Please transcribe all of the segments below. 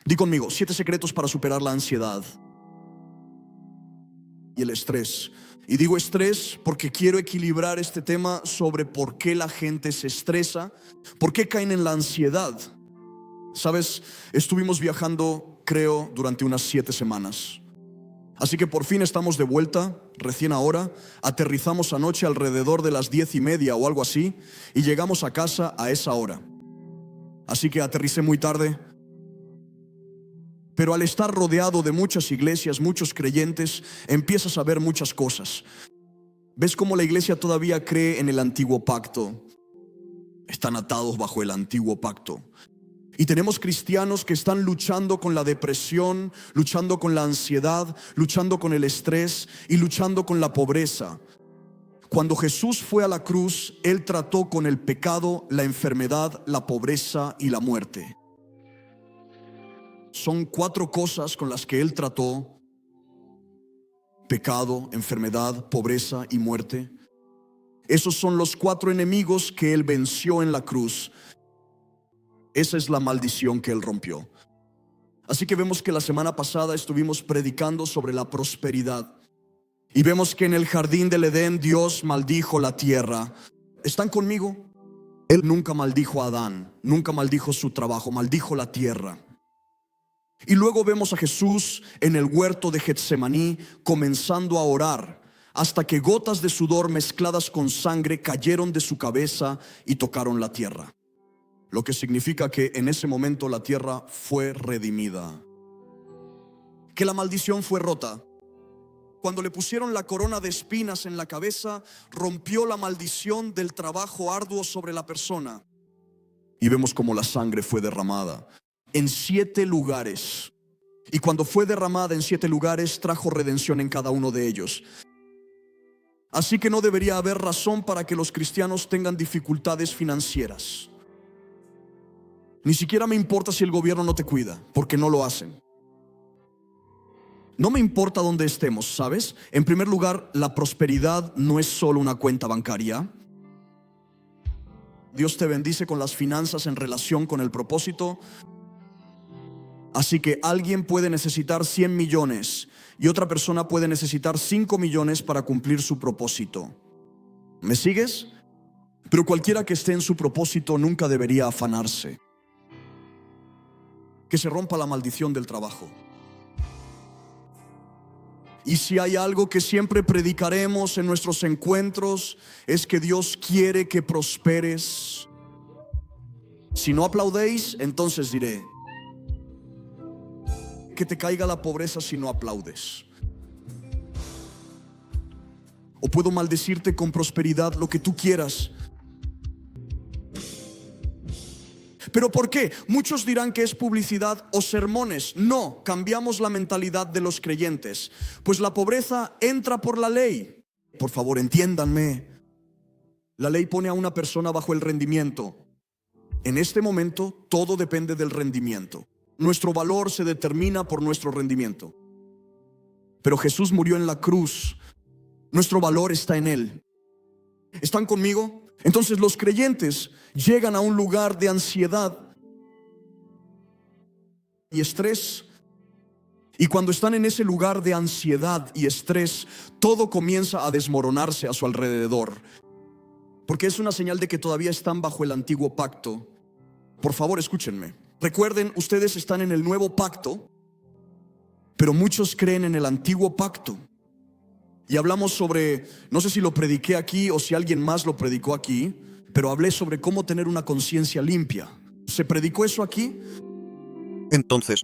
Di conmigo, 7 secretos para superar la ansiedad y el estrés. Y digo estrés porque quiero equilibrar este tema sobre por qué la gente se estresa, por qué caen en la ansiedad. Sabes, estuvimos viajando, creo, durante unas 7 semanas. Así que por fin estamos de vuelta, recién ahora. Aterrizamos anoche alrededor de las 10:30 o algo así, y llegamos a casa a esa hora. Así que aterricé muy tarde. Pero al estar rodeado de muchas iglesias, muchos creyentes, empiezas a ver muchas cosas. ¿Ves cómo la iglesia todavía cree en el antiguo pacto? Están atados bajo el antiguo pacto. Y tenemos cristianos que están luchando con la depresión, luchando con la ansiedad, luchando con el estrés y luchando con la pobreza. Cuando Jesús fue a la cruz, Él trató con el pecado, la enfermedad, la pobreza y la muerte. Son 4 cosas con las que Él trató: pecado, enfermedad, pobreza y muerte. Esos son los 4 enemigos que Él venció en la cruz. Esa es la maldición que Él rompió. Así que vemos que la semana pasada estuvimos predicando sobre la prosperidad. Y vemos que en el jardín del Edén Dios maldijo la tierra. ¿Están conmigo? Él nunca maldijo a Adán, nunca maldijo su trabajo, maldijo la tierra. Y luego vemos a Jesús en el huerto de Getsemaní comenzando a orar, hasta que gotas de sudor mezcladas con sangre cayeron de su cabeza y tocaron la tierra. Lo que significa que en ese momento la tierra fue redimida, que la maldición fue rota. Cuando le pusieron la corona de espinas en la cabeza, rompió la maldición del trabajo arduo sobre la persona. Y vemos como la sangre fue derramada en 7 lugares. Y cuando fue derramada en 7 lugares, trajo redención en cada uno de ellos. Así que no debería haber razón para que los cristianos tengan dificultades financieras. Ni siquiera me importa si el gobierno no te cuida, porque no lo hacen. No me importa dónde estemos, ¿sabes? En primer lugar, la prosperidad no es solo una cuenta bancaria. Dios te bendice con las finanzas en relación con el propósito. Así que alguien puede necesitar 100 millones y otra persona puede necesitar 5 millones para cumplir su propósito. ¿Me sigues? Pero cualquiera que esté en su propósito nunca debería afanarse. Que se rompa la maldición del trabajo. Y si hay algo que siempre predicaremos en nuestros encuentros, es que Dios quiere que prosperes. Si no aplaudéis, entonces diré: que te caiga la pobreza si no aplaudes. O puedo maldecirte con prosperidad, lo que tú quieras. ¿Pero por qué? Muchos dirán que es publicidad o sermones. No, cambiamos la mentalidad de los creyentes. Pues la pobreza entra por la ley. Por favor, entiéndanme. La ley pone a una persona bajo el rendimiento. En este momento, todo depende del rendimiento. Nuestro valor se determina por nuestro rendimiento. Pero Jesús murió en la cruz. Nuestro valor está en Él. ¿Están conmigo? Entonces los creyentes llegan a un lugar de ansiedad y estrés. Y cuando están en ese lugar de ansiedad y estrés, todo comienza a desmoronarse a su alrededor. Porque es una señal de que todavía están bajo el antiguo pacto. Por favor, escúchenme. Recuerden, ustedes están en el nuevo pacto, pero muchos creen en el antiguo pacto. Y hablamos sobre, no sé si lo prediqué aquí o si alguien más lo predicó aquí, pero hablé sobre cómo tener una conciencia limpia. ¿Se predicó eso aquí? Entonces,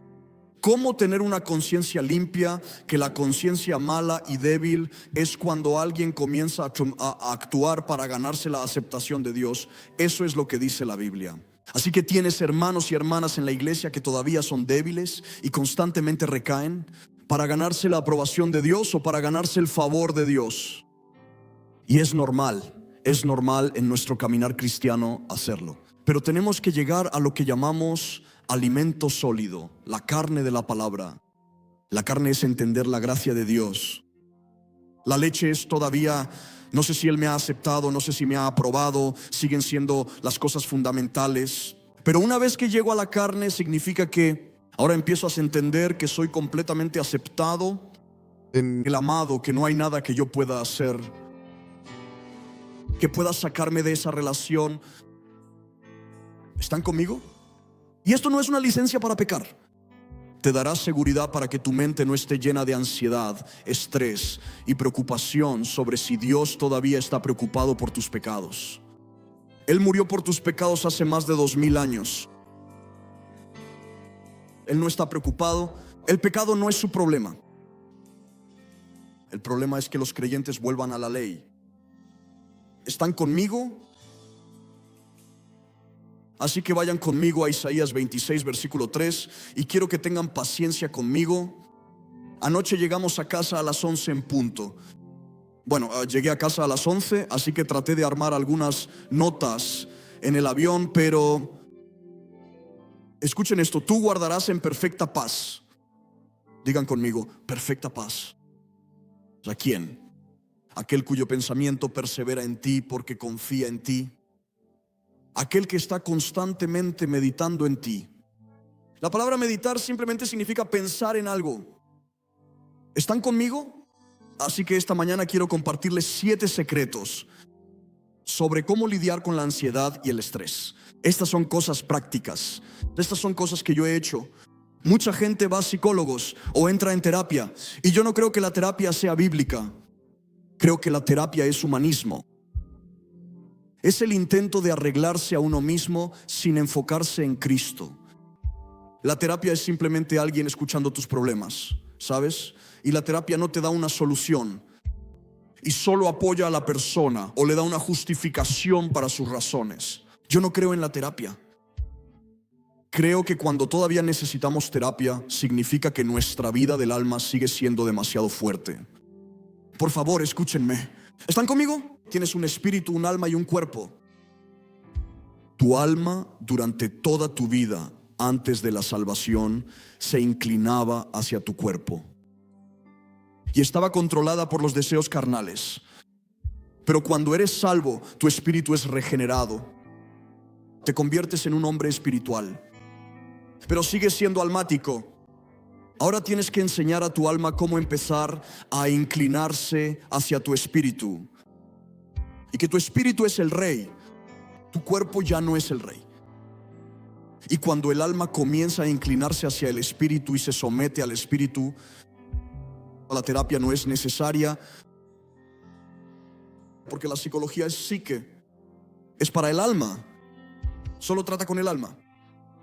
¿cómo tener una conciencia limpia? Que la conciencia mala y débil es cuando alguien comienza a actuar para ganarse la aceptación de Dios. Eso es lo que dice la Biblia. Así que tienes hermanos y hermanas en la iglesia que todavía son débiles y constantemente recaen para ganarse la aprobación de Dios o para ganarse el favor de Dios. Y es normal en nuestro caminar cristiano hacerlo. Pero tenemos que llegar a lo que llamamos alimento sólido, la carne de la palabra. La carne es entender la gracia de Dios. La leche es todavía, no sé si Él me ha aceptado, no sé si me ha aprobado, siguen siendo las cosas fundamentales. Pero una vez que llego a la carne significa que Ahora empiezo a entender que soy completamente aceptado en el amado, que no hay nada que yo pueda hacer que pueda sacarme de esa relación. ¿Están conmigo? Y esto no es una licencia para pecar. Te dará seguridad para que tu mente no esté llena de ansiedad, estrés y preocupación sobre si Dios todavía está preocupado por tus pecados. Él murió por tus pecados hace más de 2000 años. Él no está preocupado. El pecado no es su problema. El problema es que los creyentes vuelvan a la ley. ¿Están conmigo? Así que vayan conmigo a Isaías 26, versículo 3, y quiero que tengan paciencia conmigo. Anoche llegamos a casa a las 11 en punto. Bueno, llegué a casa a las 11, así que traté de armar algunas notas en el avión, pero escuchen esto: tú guardarás en perfecta paz. Digan conmigo, perfecta paz. ¿A quién? Aquel cuyo pensamiento persevera en ti porque confía en ti. Aquel que está constantemente meditando en ti. La palabra meditar simplemente significa pensar en algo. ¿Están conmigo? Así que esta mañana quiero compartirles 7 secretos sobre cómo lidiar con la ansiedad y el estrés. Estas son cosas prácticas. Estas son cosas que yo he hecho. Mucha gente va a psicólogos o entra en terapia, y yo no creo que la terapia sea bíblica. Creo que la terapia es humanismo. Es el intento de arreglarse a uno mismo sin enfocarse en Cristo. La terapia es simplemente alguien escuchando tus problemas, ¿sabes? Y la terapia no te da una solución y solo apoya a la persona o le da una justificación para sus razones. Yo no creo en la terapia. Creo que cuando todavía necesitamos terapia, significa que nuestra vida del alma sigue siendo demasiado fuerte. Por favor, escúchenme. ¿Están conmigo? Tienes un espíritu, un alma y un cuerpo. Tu alma durante toda tu vida, antes de la salvación, se inclinaba hacia tu cuerpo y estaba controlada por los deseos carnales. Pero cuando eres salvo, tu espíritu es regenerado. Te conviertes en un hombre espiritual, pero sigues siendo almático. Ahora tienes que enseñar a tu alma cómo empezar a inclinarse hacia tu espíritu. Y que tu espíritu es el rey, tu cuerpo ya no es el rey. Y cuando el alma comienza a inclinarse hacia el espíritu y se somete al espíritu, la terapia no es necesaria, porque la psicología es psique, es para el alma, solo trata con el alma.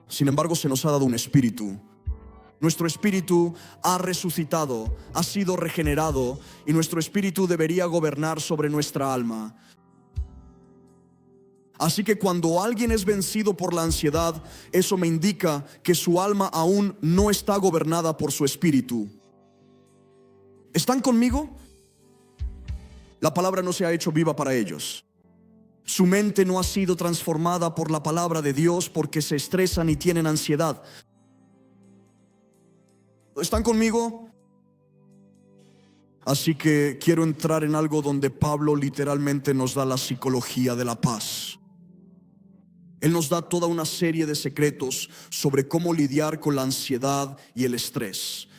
Sin embargo, se nos ha dado un espíritu. Nuestro espíritu ha resucitado, ha sido regenerado, y nuestro espíritu debería gobernar sobre nuestra alma. Así que cuando alguien es vencido por la ansiedad, eso me indica que su alma aún no está gobernada por su espíritu. ¿Están conmigo? La palabra no se ha hecho viva para ellos. Su mente no ha sido transformada por la palabra de Dios porque se estresan y tienen ansiedad. ¿Están conmigo? Así que quiero entrar en algo donde Pablo literalmente nos da la psicología de la paz. Él nos da toda una serie de secretos sobre cómo lidiar con la ansiedad y el estrés.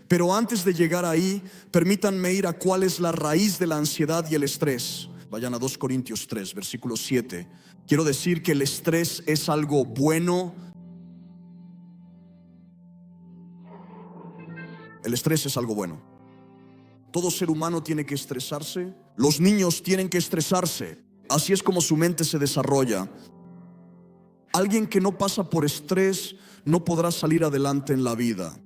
Pero antes de llegar ahí, permítanme ir a cuál es la raíz de la ansiedad y el estrés. Vayan a 2 Corintios 3, versículo 7. Quiero decir que el estrés es algo bueno. El estrés es algo bueno. Todo ser humano tiene que estresarse. Los niños tienen que estresarse. Así es como su mente se desarrolla. Alguien que no pasa por estrés no podrá salir adelante en la vida.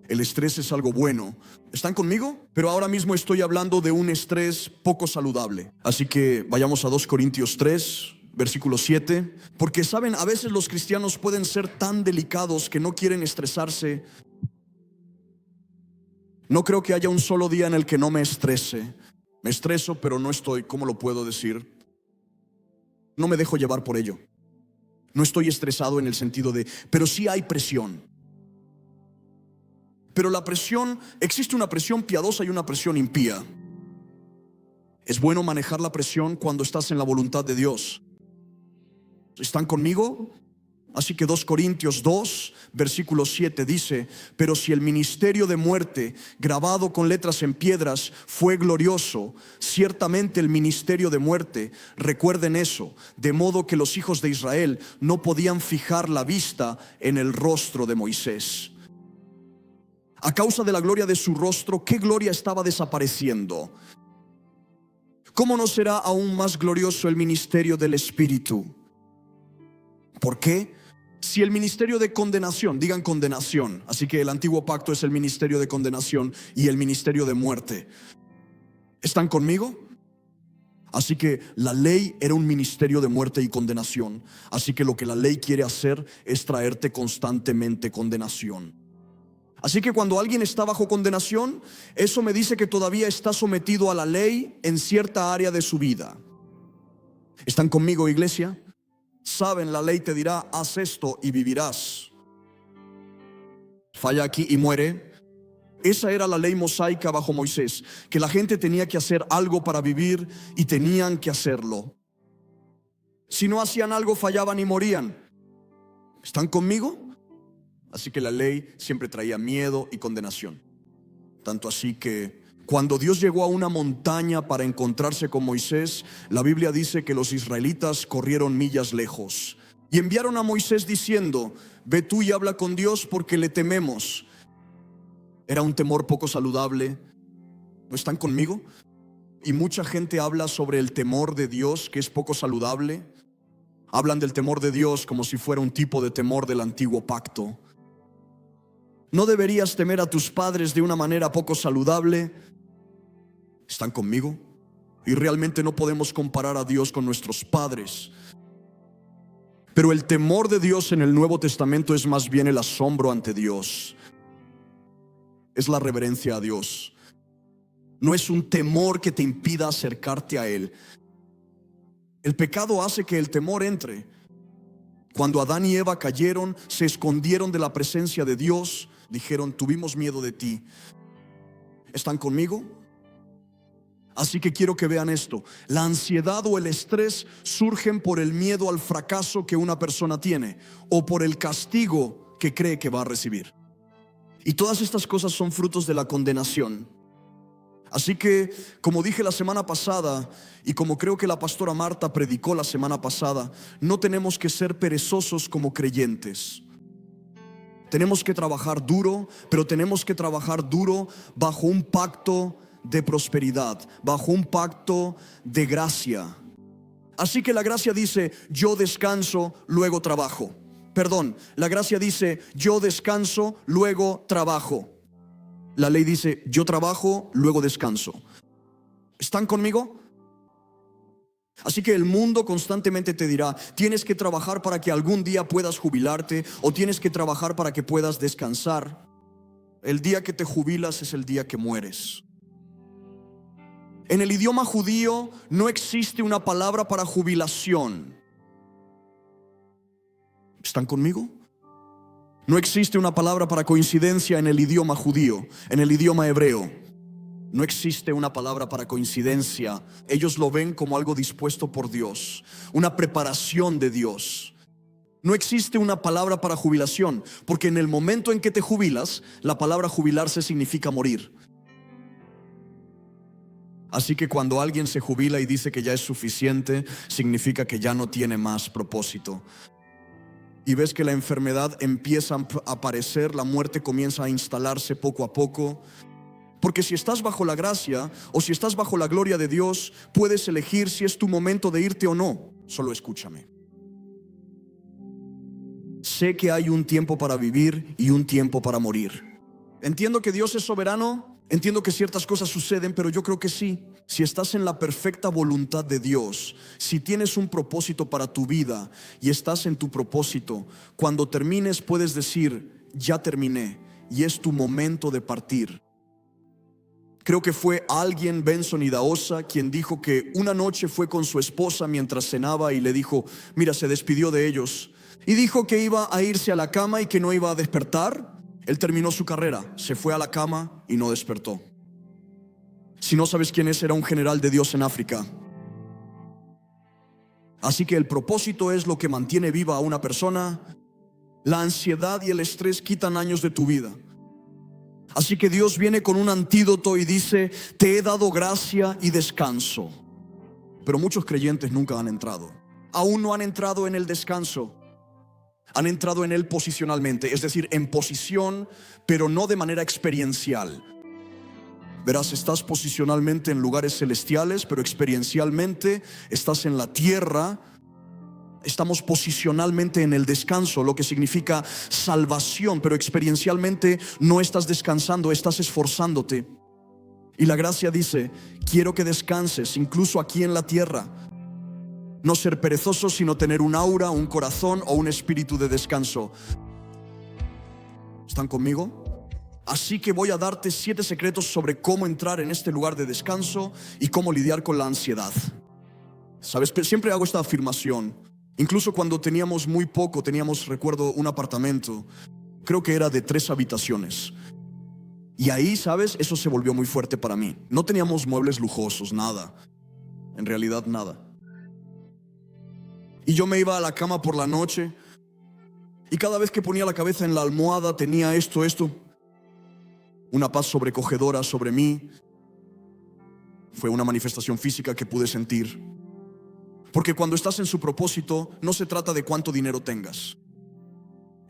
El estrés es algo bueno. ¿Están conmigo? Pero ahora mismo estoy hablando de un estrés poco saludable. Así que vayamos a 2 Corintios 3, versículo 7. Porque saben, a veces los cristianos pueden ser tan delicados que no quieren estresarse. No creo que haya un solo día en el que no me estrese. Me estreso, pero no estoy, ¿cómo lo puedo decir? No me dejo llevar por ello. No estoy estresado en el sentido de, pero sí hay presión. Pero la presión, existe una presión piadosa y una presión impía. Es bueno manejar la presión cuando estás en la voluntad de Dios. ¿Están conmigo? Así que 2 Corintios 2, versículo 7 dice: pero si el ministerio de muerte, grabado con letras en piedras, fue glorioso, ciertamente el ministerio de muerte, recuerden eso, de modo que los hijos de Israel no podían fijar la vista en el rostro de Moisés. A causa de la gloria de su rostro, ¿qué gloria estaba desapareciendo? ¿Cómo no será aún más glorioso el ministerio del Espíritu? ¿Por qué? Si el ministerio de condenación, digan condenación, así que el antiguo pacto es el ministerio de condenación y el ministerio de muerte. ¿Están conmigo? Así que la ley era un ministerio de muerte y condenación. Así que lo que la ley quiere hacer es traerte constantemente condenación. Así que cuando alguien está bajo condenación, eso me dice que todavía está sometido a la ley en cierta área de su vida. ¿Están conmigo, iglesia? Saben, la ley te dirá: haz esto y vivirás. Falla aquí y muere. Esa era la ley mosaica bajo Moisés, que la gente tenía que hacer algo para vivir y tenían que hacerlo. Si no hacían algo, fallaban y morían. ¿Están conmigo? Así que la ley siempre traía miedo y condenación. Tanto así que cuando Dios llegó a una montaña para encontrarse con Moisés, la Biblia dice que los israelitas corrieron millas lejos y enviaron a Moisés diciendo: ve tú y habla con Dios porque le tememos. Era un temor poco saludable. ¿No están conmigo? Y mucha gente habla sobre el temor de Dios, que es poco saludable. Hablan del temor de Dios como si fuera un tipo de temor del antiguo pacto. ¿No deberías temer a tus padres de una manera poco saludable? ¿Están conmigo? Y realmente no podemos comparar a Dios con nuestros padres. Pero el temor de Dios en el Nuevo Testamento es más bien el asombro ante Dios. Es la reverencia a Dios. No es un temor que te impida acercarte a Él. El pecado hace que el temor entre. Cuando Adán y Eva cayeron, se escondieron de la presencia de Dios. Dijeron: tuvimos miedo de ti. ¿Están conmigo? Así que quiero que vean esto. La ansiedad o el estrés surgen por el miedo al fracaso que una persona tiene o por el castigo que cree que va a recibir. Y todas estas cosas son frutos de la condenación. Así que, como dije la semana pasada y como creo que la pastora Marta predicó la semana pasada, no tenemos que ser perezosos como creyentes. Tenemos que trabajar duro, pero tenemos que trabajar duro bajo un pacto de prosperidad, bajo un pacto de gracia. Así que la gracia dice: yo descanso, luego trabajo. Perdón, la gracia dice: yo descanso, luego trabajo. La ley dice: yo trabajo, luego descanso. ¿Están conmigo? Así que el mundo constantemente te dirá: tienes que trabajar para que algún día puedas jubilarte, o tienes que trabajar para que puedas descansar. El día que te jubilas es el día que mueres. En el idioma judío no existe una palabra para jubilación. ¿Están conmigo? No existe una palabra para coincidencia en el idioma judío, en el idioma hebreo. No existe una palabra para coincidencia. Ellos lo ven como algo dispuesto por Dios, una preparación de Dios. No existe una palabra para jubilación, porque en el momento en que te jubilas, la palabra jubilarse significa morir. Así que cuando alguien se jubila y dice que ya es suficiente, significa que ya no tiene más propósito. Y ves que la enfermedad empieza a aparecer, la muerte comienza a instalarse poco a poco. Porque si estás bajo la gracia o si estás bajo la gloria de Dios, puedes elegir si es tu momento de irte o no. Solo escúchame. Sé que hay un tiempo para vivir y un tiempo para morir. Entiendo que Dios es soberano. Entiendo que ciertas cosas suceden, pero yo creo que sí. Si estás en la perfecta voluntad de Dios, si tienes un propósito para tu vida y estás en tu propósito, cuando termines puedes decir: ya terminé y es tu momento de partir. Creo que fue alguien, Benson Idahosa, quien dijo que una noche fue con su esposa mientras cenaba y le dijo: mira, se despidió de ellos y dijo que iba a irse a la cama y que no iba a despertar. Él terminó su carrera, se fue a la cama y no despertó. Si no sabes quién es, era un general de Dios en África. Así que el propósito es lo que mantiene viva a una persona La ansiedad y el estrés quitan años de tu vida. Así que Dios viene con un antídoto y dice: te he dado gracia y descanso. Pero muchos creyentes nunca han entrado. Aún no han entrado en el descanso. Han entrado en él posicionalmente, es decir, en posición, pero no de manera experiencial. Verás, estás posicionalmente en lugares celestiales, pero experiencialmente estás en la tierra. Estamos posicionalmente en el descanso, lo que significa salvación, pero experiencialmente no estás descansando, estás esforzándote. Y la gracia dice: quiero que descanses, incluso aquí en la tierra. No ser perezoso, sino tener un aura, un corazón o un espíritu de descanso. ¿Están conmigo? Así que voy a darte 7 secretos sobre cómo entrar en este lugar de descanso y cómo lidiar con la ansiedad. ¿Sabes? Siempre hago esta afirmación. Incluso cuando teníamos muy poco, recuerdo, un apartamento. Creo que era de 3 habitaciones. Y ahí, ¿sabes? Eso se volvió muy fuerte para mí. No teníamos muebles lujosos, nada. En realidad, nada. Y yo me iba a la cama por la noche y cada vez que ponía la cabeza en la almohada tenía esto, una paz sobrecogedora sobre mí. Fue una manifestación física que pude sentir. Porque cuando estás en su propósito, no se trata de cuánto dinero tengas.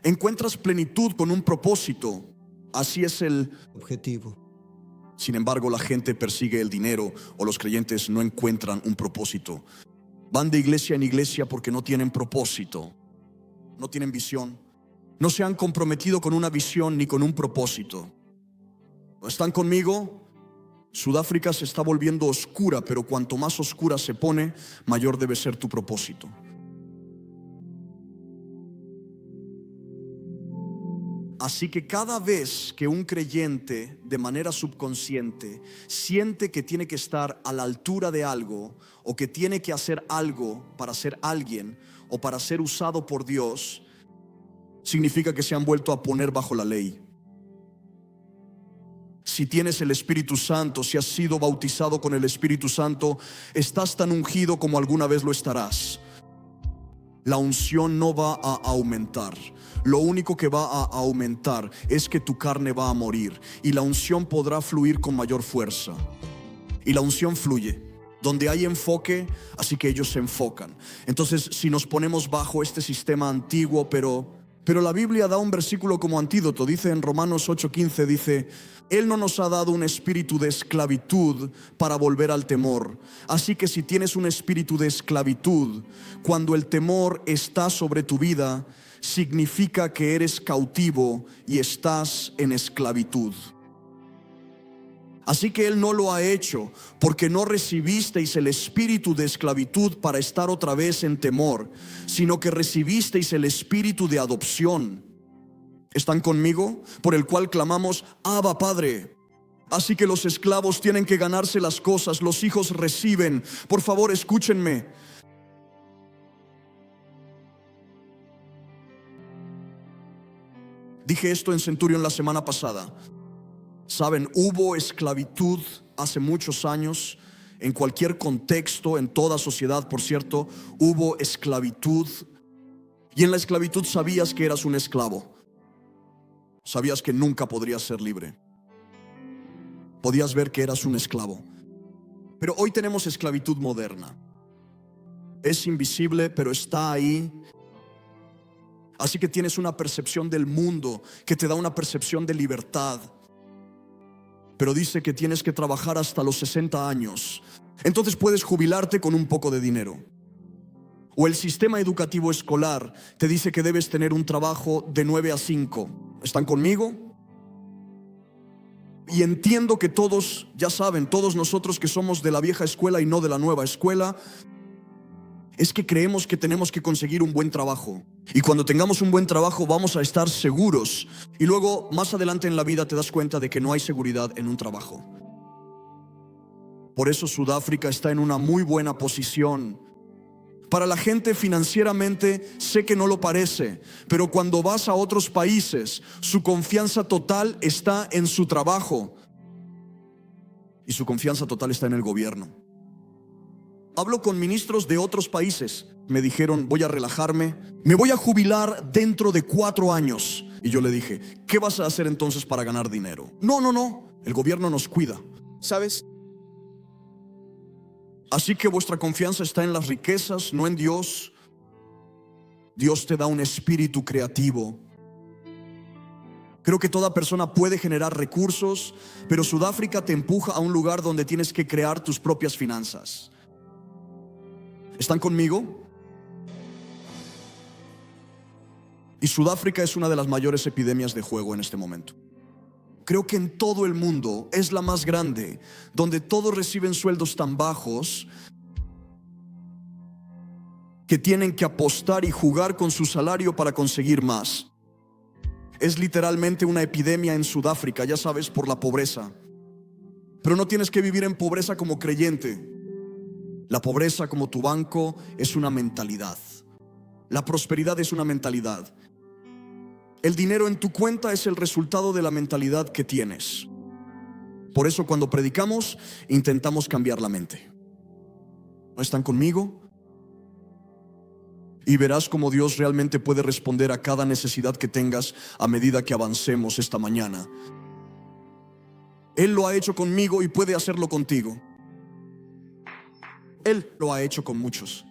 Encuentras plenitud con un propósito. Así es el objetivo. Sin embargo, la gente persigue el dinero, o los creyentes no encuentran un propósito. Van de iglesia en iglesia porque no tienen propósito, no tienen visión, no se han comprometido con una visión ni con un propósito. ¿Están conmigo? Sudáfrica se está volviendo oscura, pero cuanto más oscura se pone, mayor debe ser tu propósito. Así que cada vez que un creyente de manera subconsciente siente que tiene que estar a la altura de algo, o que tiene que hacer algo para ser alguien o para ser usado por Dios, significa que se han vuelto a poner bajo la ley. Si tienes el Espíritu Santo, si has sido bautizado con el Espíritu Santo, estás tan ungido como alguna vez lo estarás. La unción no va a aumentar. Lo único que va a aumentar es que tu carne va a morir, y la unción podrá fluir con mayor fuerza. Y la unción fluye donde hay enfoque, así que ellos se enfocan. Entonces, si nos ponemos bajo este sistema antiguo, pero la Biblia da un versículo como antídoto. Dice en Romanos 8:15, dice: Él no nos ha dado un espíritu de esclavitud para volver al temor. Así que si tienes un espíritu de esclavitud, cuando el temor está sobre tu vida, significa que eres cautivo y estás en esclavitud. Así que Él no lo ha hecho porque no recibisteis el espíritu de esclavitud para estar otra vez en temor, sino que recibisteis el espíritu de adopción. ¿Están conmigo? Por el cual clamamos: Abba, Padre. Así que los esclavos tienen que ganarse las cosas, los hijos reciben. Por favor, escúchenme. Dije esto en Centurion la semana pasada. Saben, hubo esclavitud hace muchos años, en cualquier contexto, en toda sociedad, por cierto, hubo esclavitud. Y en la esclavitud sabías que eras un esclavo. Sabías que nunca podrías ser libre. Podías ver que eras un esclavo. Pero hoy tenemos esclavitud moderna. Es invisible, pero está ahí. Así que tienes una percepción del mundo que te da una percepción de libertad. Pero dice que tienes que trabajar hasta los 60 años. Entonces puedes jubilarte con un poco de dinero. O el sistema educativo escolar te dice que debes tener un trabajo de 9 a 5. ¿Están conmigo? Y entiendo que todos, ya saben, todos nosotros que somos de la vieja escuela y no de la nueva escuela, es que creemos que tenemos que conseguir un buen trabajo. Y cuando tengamos un buen trabajo vamos a estar seguros. Y luego, más adelante en la vida, te das cuenta de que no hay seguridad en un trabajo. Por eso Sudáfrica está en una muy buena posición. Para la gente financieramente sé que no lo parece, pero cuando vas a otros países, su confianza total está en su trabajo. Y su confianza total está en el gobierno. Hablo con ministros de otros países. Me dijeron, voy a relajarme, me voy a jubilar dentro de 4 años. Y yo le dije, ¿qué vas a hacer entonces para ganar dinero? No, el gobierno nos cuida, ¿sabes? Así que vuestra confianza está en las riquezas, no en Dios. Dios te da un espíritu creativo. Creo que toda persona puede generar recursos, pero Sudáfrica te empuja a un lugar donde tienes que crear tus propias finanzas. ¿Están conmigo? Y Sudáfrica es una de las mayores epidemias de juego en este momento. Creo que en todo el mundo es la más grande, donde todos reciben sueldos tan bajos que tienen que apostar y jugar con su salario para conseguir más. Es literalmente una epidemia en Sudáfrica, ya sabes, por la pobreza. Pero no tienes que vivir en pobreza como creyente. La pobreza como tu banco es una mentalidad. La prosperidad es una mentalidad. El dinero en tu cuenta es el resultado de la mentalidad que tienes. Por eso cuando predicamos intentamos cambiar la mente. ¿No están conmigo? Y verás cómo Dios realmente puede responder a cada necesidad que tengas a medida que avancemos esta mañana. Él lo ha hecho conmigo y puede hacerlo contigo. Él lo ha hecho con muchos.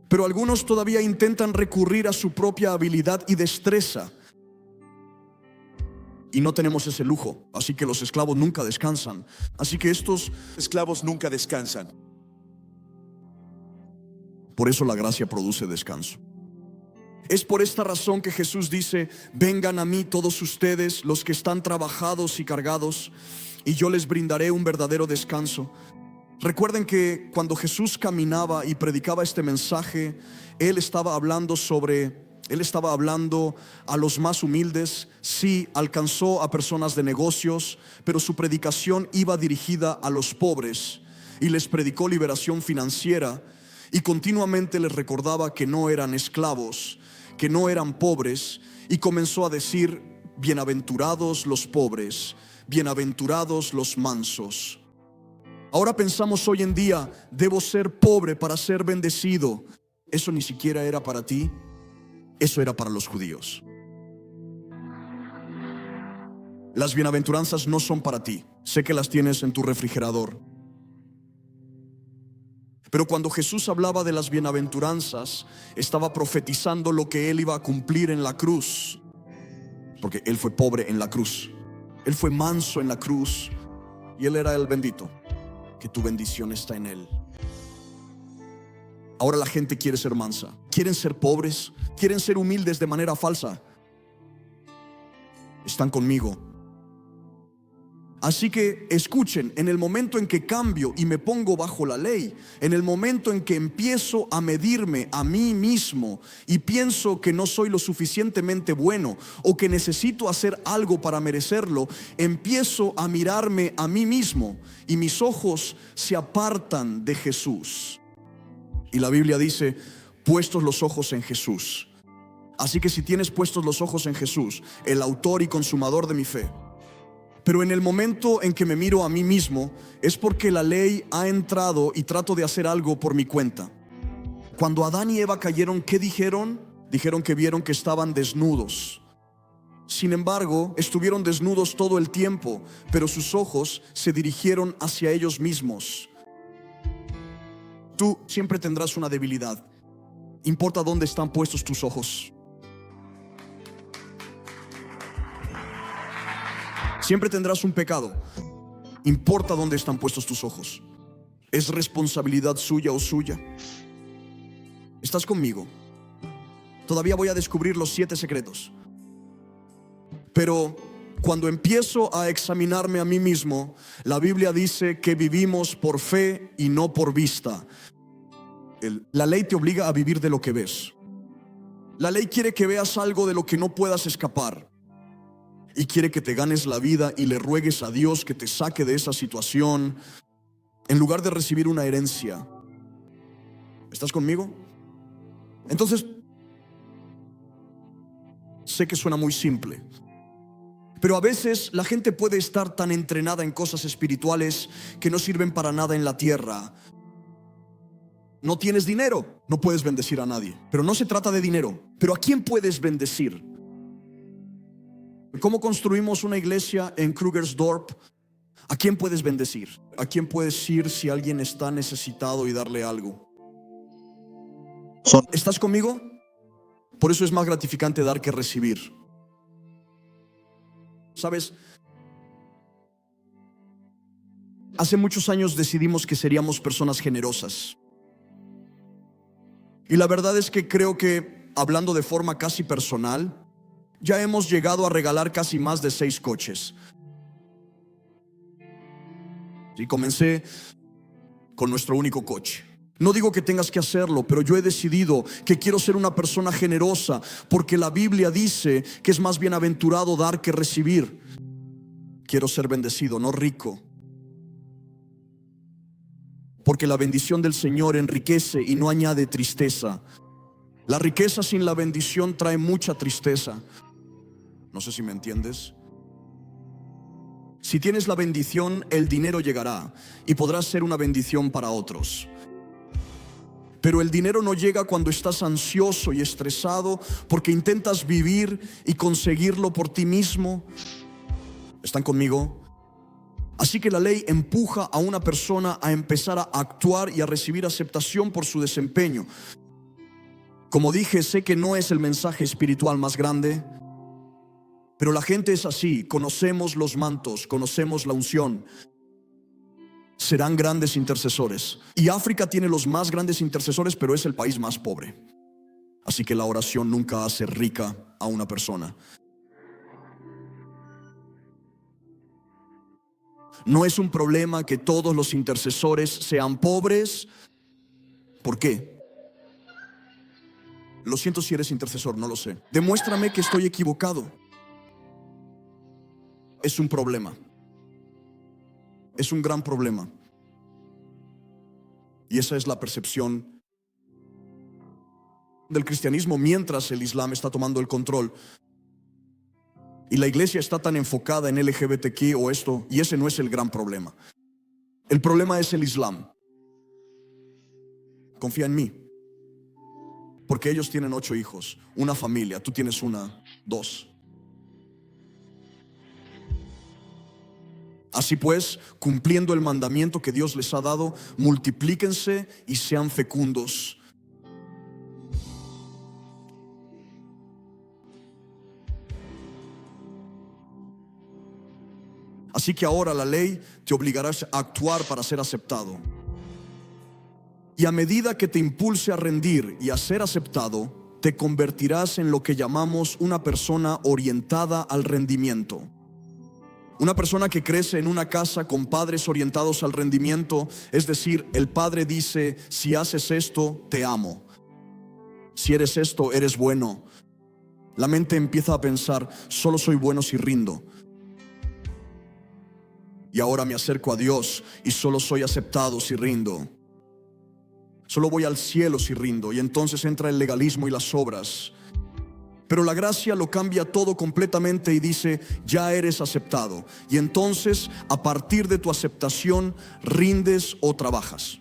Pero algunos todavía intentan recurrir a su propia habilidad y destreza. Y no tenemos ese lujo, así que los esclavos nunca descansan. Así que estos esclavos nunca descansan. Por eso la gracia produce descanso. Es por esta razón que Jesús dice, vengan a mí todos ustedes, los que están trabajados y cargados, y yo les brindaré un verdadero descanso. Recuerden que cuando Jesús caminaba y predicaba este mensaje, Él estaba hablando a los más humildes. Sí, alcanzó a personas de negocios, pero su predicación iba dirigida a los pobres y les predicó liberación financiera y continuamente les recordaba que no eran esclavos, que no eran pobres, y comenzó a decir, bienaventurados los pobres, bienaventurados los mansos. Ahora pensamos hoy en día, debo ser pobre para ser bendecido. Eso ni siquiera era para ti, eso era para los judíos. Las bienaventuranzas no son para ti. Sé que las tienes en tu refrigerador. Pero cuando Jesús hablaba de las bienaventuranzas, estaba profetizando lo que Él iba a cumplir en la cruz. Porque Él fue pobre en la cruz, Él fue manso en la cruz, y Él era el bendito. Que tu bendición está en Él. Ahora la gente quiere ser mansa, quieren ser pobres, quieren ser humildes de manera falsa. ¿Están conmigo? Así que escuchen, en el momento en que cambio y me pongo bajo la ley, en el momento en que empiezo a medirme a mí mismo y pienso que no soy lo suficientemente bueno o que necesito hacer algo para merecerlo, empiezo a mirarme a mí mismo y mis ojos se apartan de Jesús. Y la Biblia dice, puestos los ojos en Jesús. Así que si tienes puestos los ojos en Jesús, el autor y consumador de mi fe, pero en el momento en que me miro a mí mismo, es porque la ley ha entrado y trato de hacer algo por mi cuenta. Cuando Adán y Eva cayeron, ¿qué dijeron? Dijeron que vieron que estaban desnudos. Sin embargo, estuvieron desnudos todo el tiempo, pero sus ojos se dirigieron hacia ellos mismos. Tú siempre tendrás una debilidad. Importa dónde están puestos tus ojos. Siempre tendrás un pecado. Importa dónde están puestos tus ojos. Es responsabilidad suya o suya. ¿Estás conmigo? Todavía voy a descubrir los 7 secretos. Pero cuando empiezo a examinarme a mí mismo, la Biblia dice que vivimos por fe y no por vista. La ley te obliga a vivir de lo que ves. La ley quiere que veas algo de lo que no puedas escapar. Y quiere que te ganes la vida y le ruegues a Dios que te saque de esa situación en lugar de recibir una herencia. ¿Estás conmigo? Entonces, sé que suena muy simple, Pero a veces la gente puede estar tan entrenada en cosas espirituales que no sirven para nada en la tierra. No tienes dinero, no puedes bendecir a nadie. Pero no se trata de dinero. Pero ¿a quién puedes bendecir? ¿Cómo construimos una iglesia en Krugersdorp? ¿A quién puedes bendecir? ¿A quién puedes ir si alguien está necesitado y darle algo? ¿Estás conmigo? Por eso es más gratificante dar que recibir. ¿Sabes? Hace muchos años decidimos que seríamos personas generosas. Y la verdad es que creo que, hablando de forma casi personal, ya hemos llegado a regalar casi más de 6 coches. Y comencé con nuestro único coche. No digo que tengas que hacerlo, pero yo he decidido que quiero ser una persona generosa, porque la Biblia dice que es más bienaventurado dar que recibir. Quiero ser bendecido, no rico, porque la bendición del Señor enriquece y no añade tristeza. La riqueza sin la bendición trae mucha tristeza. No sé si me entiendes. Si tienes la bendición, el dinero llegará y podrás ser una bendición para otros. Pero el dinero no llega cuando estás ansioso y estresado porque intentas vivir y conseguirlo por ti mismo. ¿Están conmigo? Así que la ley empuja a una persona a empezar a actuar y a recibir aceptación por su desempeño. Como dije, sé que no es el mensaje espiritual más grande, pero la gente es así. Conocemos los mantos, conocemos la unción. Serán grandes intercesores. Y África tiene los más grandes intercesores, pero es el país más pobre. Así que la oración nunca hace rica a una persona. No es un problema que todos los intercesores sean pobres. ¿Por qué? Lo siento si eres intercesor, no lo sé. Demuéstrame que estoy equivocado. Es un problema. Es un gran problema. Y esa es la percepción del cristianismo mientras el Islam está tomando el control. Y la iglesia está tan enfocada en LGBTQ o esto, y ese no es el gran problema. El problema es el Islam. Confía en mí. Porque ellos tienen 8 hijos, una familia, tú tienes 1, 2. Así pues, cumpliendo el mandamiento que Dios les ha dado, multiplíquense y sean fecundos. Así que ahora la ley te obligará a actuar para ser aceptado. Y a medida que te impulse a rendir y a ser aceptado, te convertirás en lo que llamamos una persona orientada al rendimiento. Una persona que crece en una casa con padres orientados al rendimiento, es decir, el padre dice: si haces esto, te amo. Si eres esto, eres bueno. La mente empieza a pensar: solo soy bueno si rindo. Y ahora me acerco a Dios y solo soy aceptado si rindo. Solo voy al cielo si rindo. Y entonces entra el legalismo y las obras. Pero la gracia lo cambia todo completamente y dice: ya eres aceptado. Y entonces, a partir de tu aceptación, rindes o trabajas.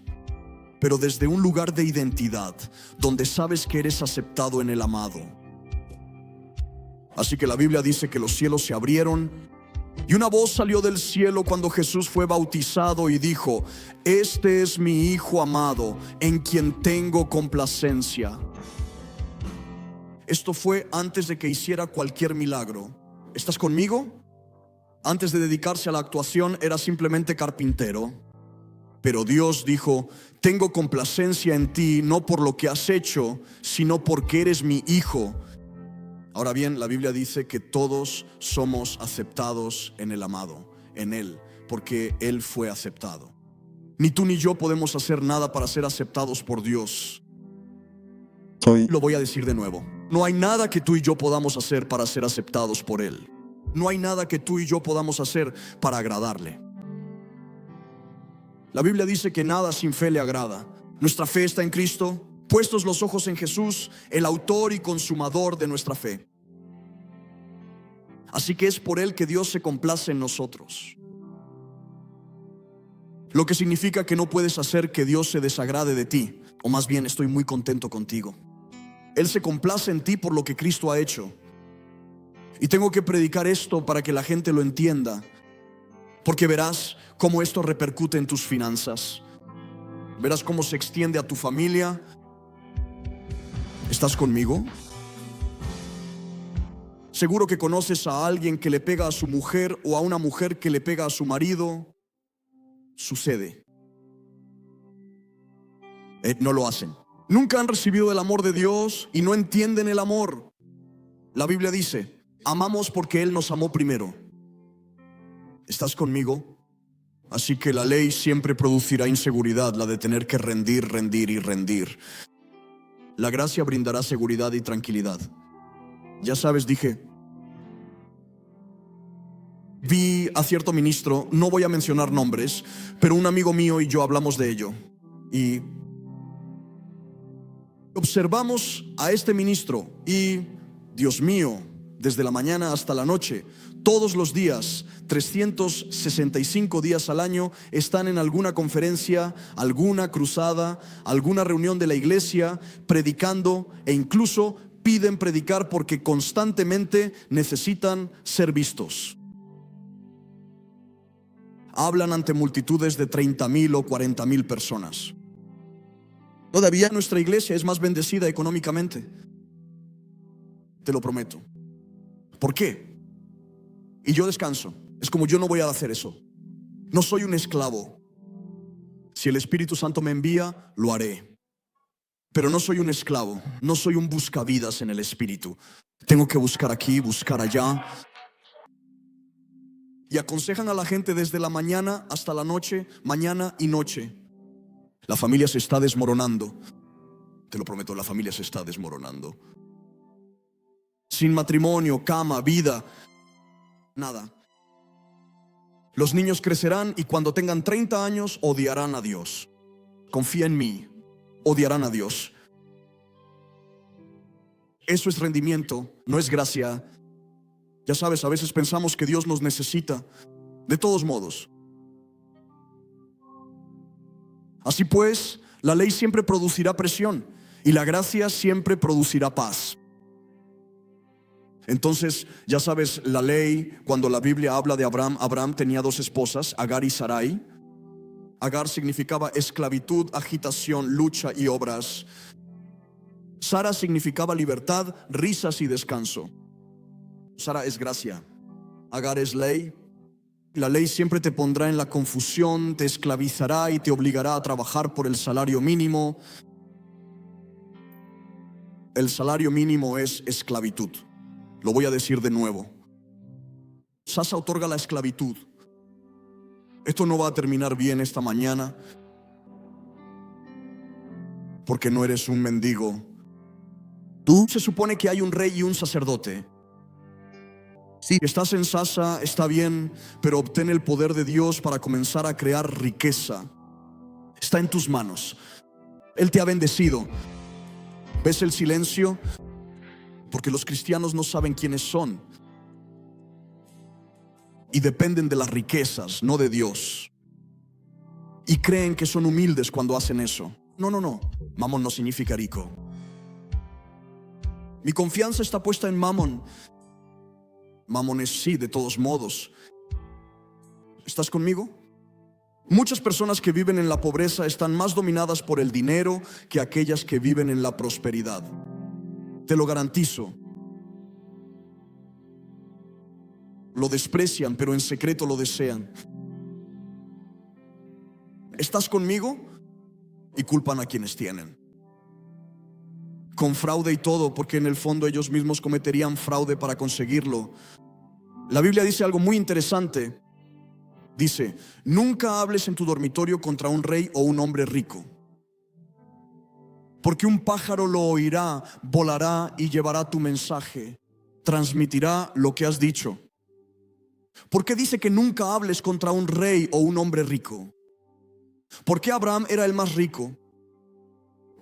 Pero desde un lugar de identidad, donde sabes que eres aceptado en el amado. Así que la Biblia dice que los cielos se abrieron y una voz salió del cielo cuando Jesús fue bautizado y dijo: este es mi Hijo amado, en quien tengo complacencia. Esto fue antes de que hiciera cualquier milagro. ¿Estás conmigo? Antes de dedicarse a la actuación era simplemente carpintero. Pero Dios dijo: tengo complacencia en ti, no por lo que has hecho, sino porque eres mi Hijo. Ahora bien, la Biblia dice que todos somos aceptados en el amado, en Él, porque Él fue aceptado. Ni tú ni yo podemos hacer nada para ser aceptados por Dios. Lo voy a decir de nuevo. No hay nada que tú y yo podamos hacer para ser aceptados por Él. No hay nada que tú y yo podamos hacer para agradarle. La Biblia dice que nada sin fe le agrada. Nuestra fe está en Cristo. Puestos los ojos en Jesús, el autor y consumador de nuestra fe. Así que es por Él que Dios se complace en nosotros. Lo que significa que no puedes hacer que Dios se desagrade de ti, o más bien estoy muy contento contigo. Él se complace en ti por lo que Cristo ha hecho. Y tengo que predicar esto para que la gente lo entienda, porque verás cómo esto repercute en tus finanzas. Verás cómo se extiende a tu familia. ¿Estás conmigo? Seguro que conoces a alguien que le pega a su mujer o a una mujer que le pega a su marido. Sucede. No lo hacen. Nunca han recibido el amor de Dios y no entienden el amor. La Biblia dice, amamos porque Él nos amó primero. ¿Estás conmigo? Así que la ley siempre producirá inseguridad, la de tener que rendir, rendir y rendir. La gracia brindará seguridad y tranquilidad. Ya sabes, dije, vi a cierto ministro, no voy a mencionar nombres, pero un amigo mío y yo hablamos de ello. Y observamos a este ministro y, Dios mío, desde la mañana hasta la noche, todos los días, 365 días al año, están en alguna conferencia, alguna cruzada, alguna reunión de la iglesia, predicando, e incluso piden predicar porque constantemente necesitan ser vistos. Hablan ante multitudes de 30,000 o 40,000 personas. Todavía nuestra iglesia es más bendecida económicamente. Te lo prometo. ¿Por qué? Y yo descanso. Es como yo no voy a hacer eso. No soy un esclavo. Si el Espíritu Santo me envía, lo haré. Pero no soy un esclavo. No soy un buscavidas en el Espíritu. Tengo que buscar aquí, buscar allá. Y aconsejan a la gente desde la mañana hasta la noche, mañana y noche. La familia se está desmoronando. Te lo prometo, la familia se está desmoronando. Sin matrimonio, cama, vida, nada. Los niños crecerán y cuando tengan 30 años odiarán a Dios. Confía en mí, odiarán a Dios. Eso es rendimiento, no es gracia. Ya sabes, a veces pensamos que Dios nos necesita. De todos modos. Así pues, la ley siempre producirá presión y la gracia siempre producirá paz. Entonces, ya sabes, la ley, cuando la Biblia habla de Abraham, Abraham tenía 2 esposas, Agar y Sarai. Agar significaba esclavitud, agitación, lucha y obras. Sara significaba libertad, risas y descanso. Sara es gracia, Agar es ley. La ley siempre te pondrá en la confusión, te esclavizará y te obligará a trabajar por el salario mínimo. El salario mínimo es esclavitud. Lo voy a decir de nuevo. Sasa otorga la esclavitud. Esto no va a terminar bien esta mañana, porque no eres un mendigo. Tú se supone que hay un rey y un sacerdote. Sí, Estás en Sasa, está bien, pero obtén el poder de Dios para comenzar a crear riqueza. Está en tus manos. Él te ha bendecido. ¿Ves el silencio? Porque los cristianos no saben quiénes son y dependen de las riquezas, no de Dios. Y creen que son humildes cuando hacen eso. No. Mamón no significa rico. Mi confianza está puesta en Mamón. Mamón es sí, de todos modos. ¿Estás conmigo? Muchas personas que viven en la pobreza están más dominadas por el dinero que aquellas que viven en la prosperidad. Te lo garantizo. Lo desprecian, pero en secreto lo desean. ¿Estás conmigo? Y culpan a quienes tienen. Con fraude y todo, porque en el fondo ellos mismos cometerían fraude para conseguirlo. La Biblia dice algo muy interesante. Dice, nunca hables en tu dormitorio contra un rey o un hombre rico, porque un pájaro lo oirá, volará y llevará tu mensaje, transmitirá lo que has dicho. ¿Por qué dice que nunca hables contra un rey o un hombre rico? ¿Por qué Abraham era el más rico?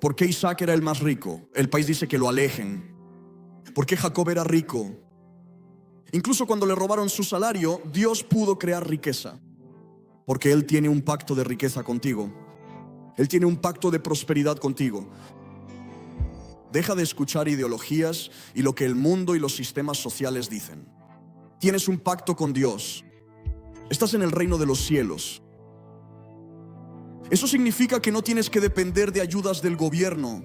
¿Por qué Isaac era el más rico? El país dice que lo alejen. ¿Por qué Jacob era rico? Incluso cuando le robaron su salario, Dios pudo crear riqueza, porque Él tiene un pacto de riqueza contigo. Él tiene un pacto de prosperidad contigo. Deja de escuchar ideologías y lo que el mundo y los sistemas sociales dicen. Tienes un pacto con Dios. Estás en el reino de los cielos. Eso significa que no tienes que depender de ayudas del gobierno.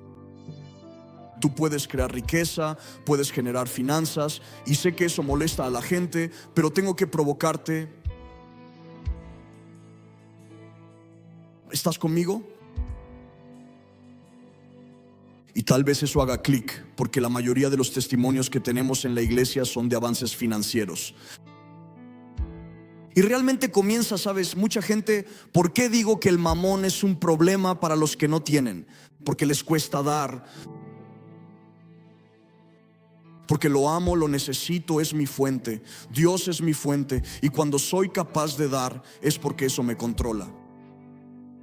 Tú puedes crear riqueza, puedes generar finanzas, y sé que eso molesta a la gente, pero tengo que provocarte. ¿Estás conmigo? Y tal vez eso haga clic, porque la mayoría de los testimonios que tenemos en la iglesia son de avances financieros. Y realmente comienza, ¿sabes? Mucha gente, ¿por qué digo que el mamón es un problema para los que no tienen? Porque les cuesta dar. Porque lo amo, lo necesito, es mi fuente. Dios es mi fuente. Y cuando soy capaz de dar, es porque eso me controla.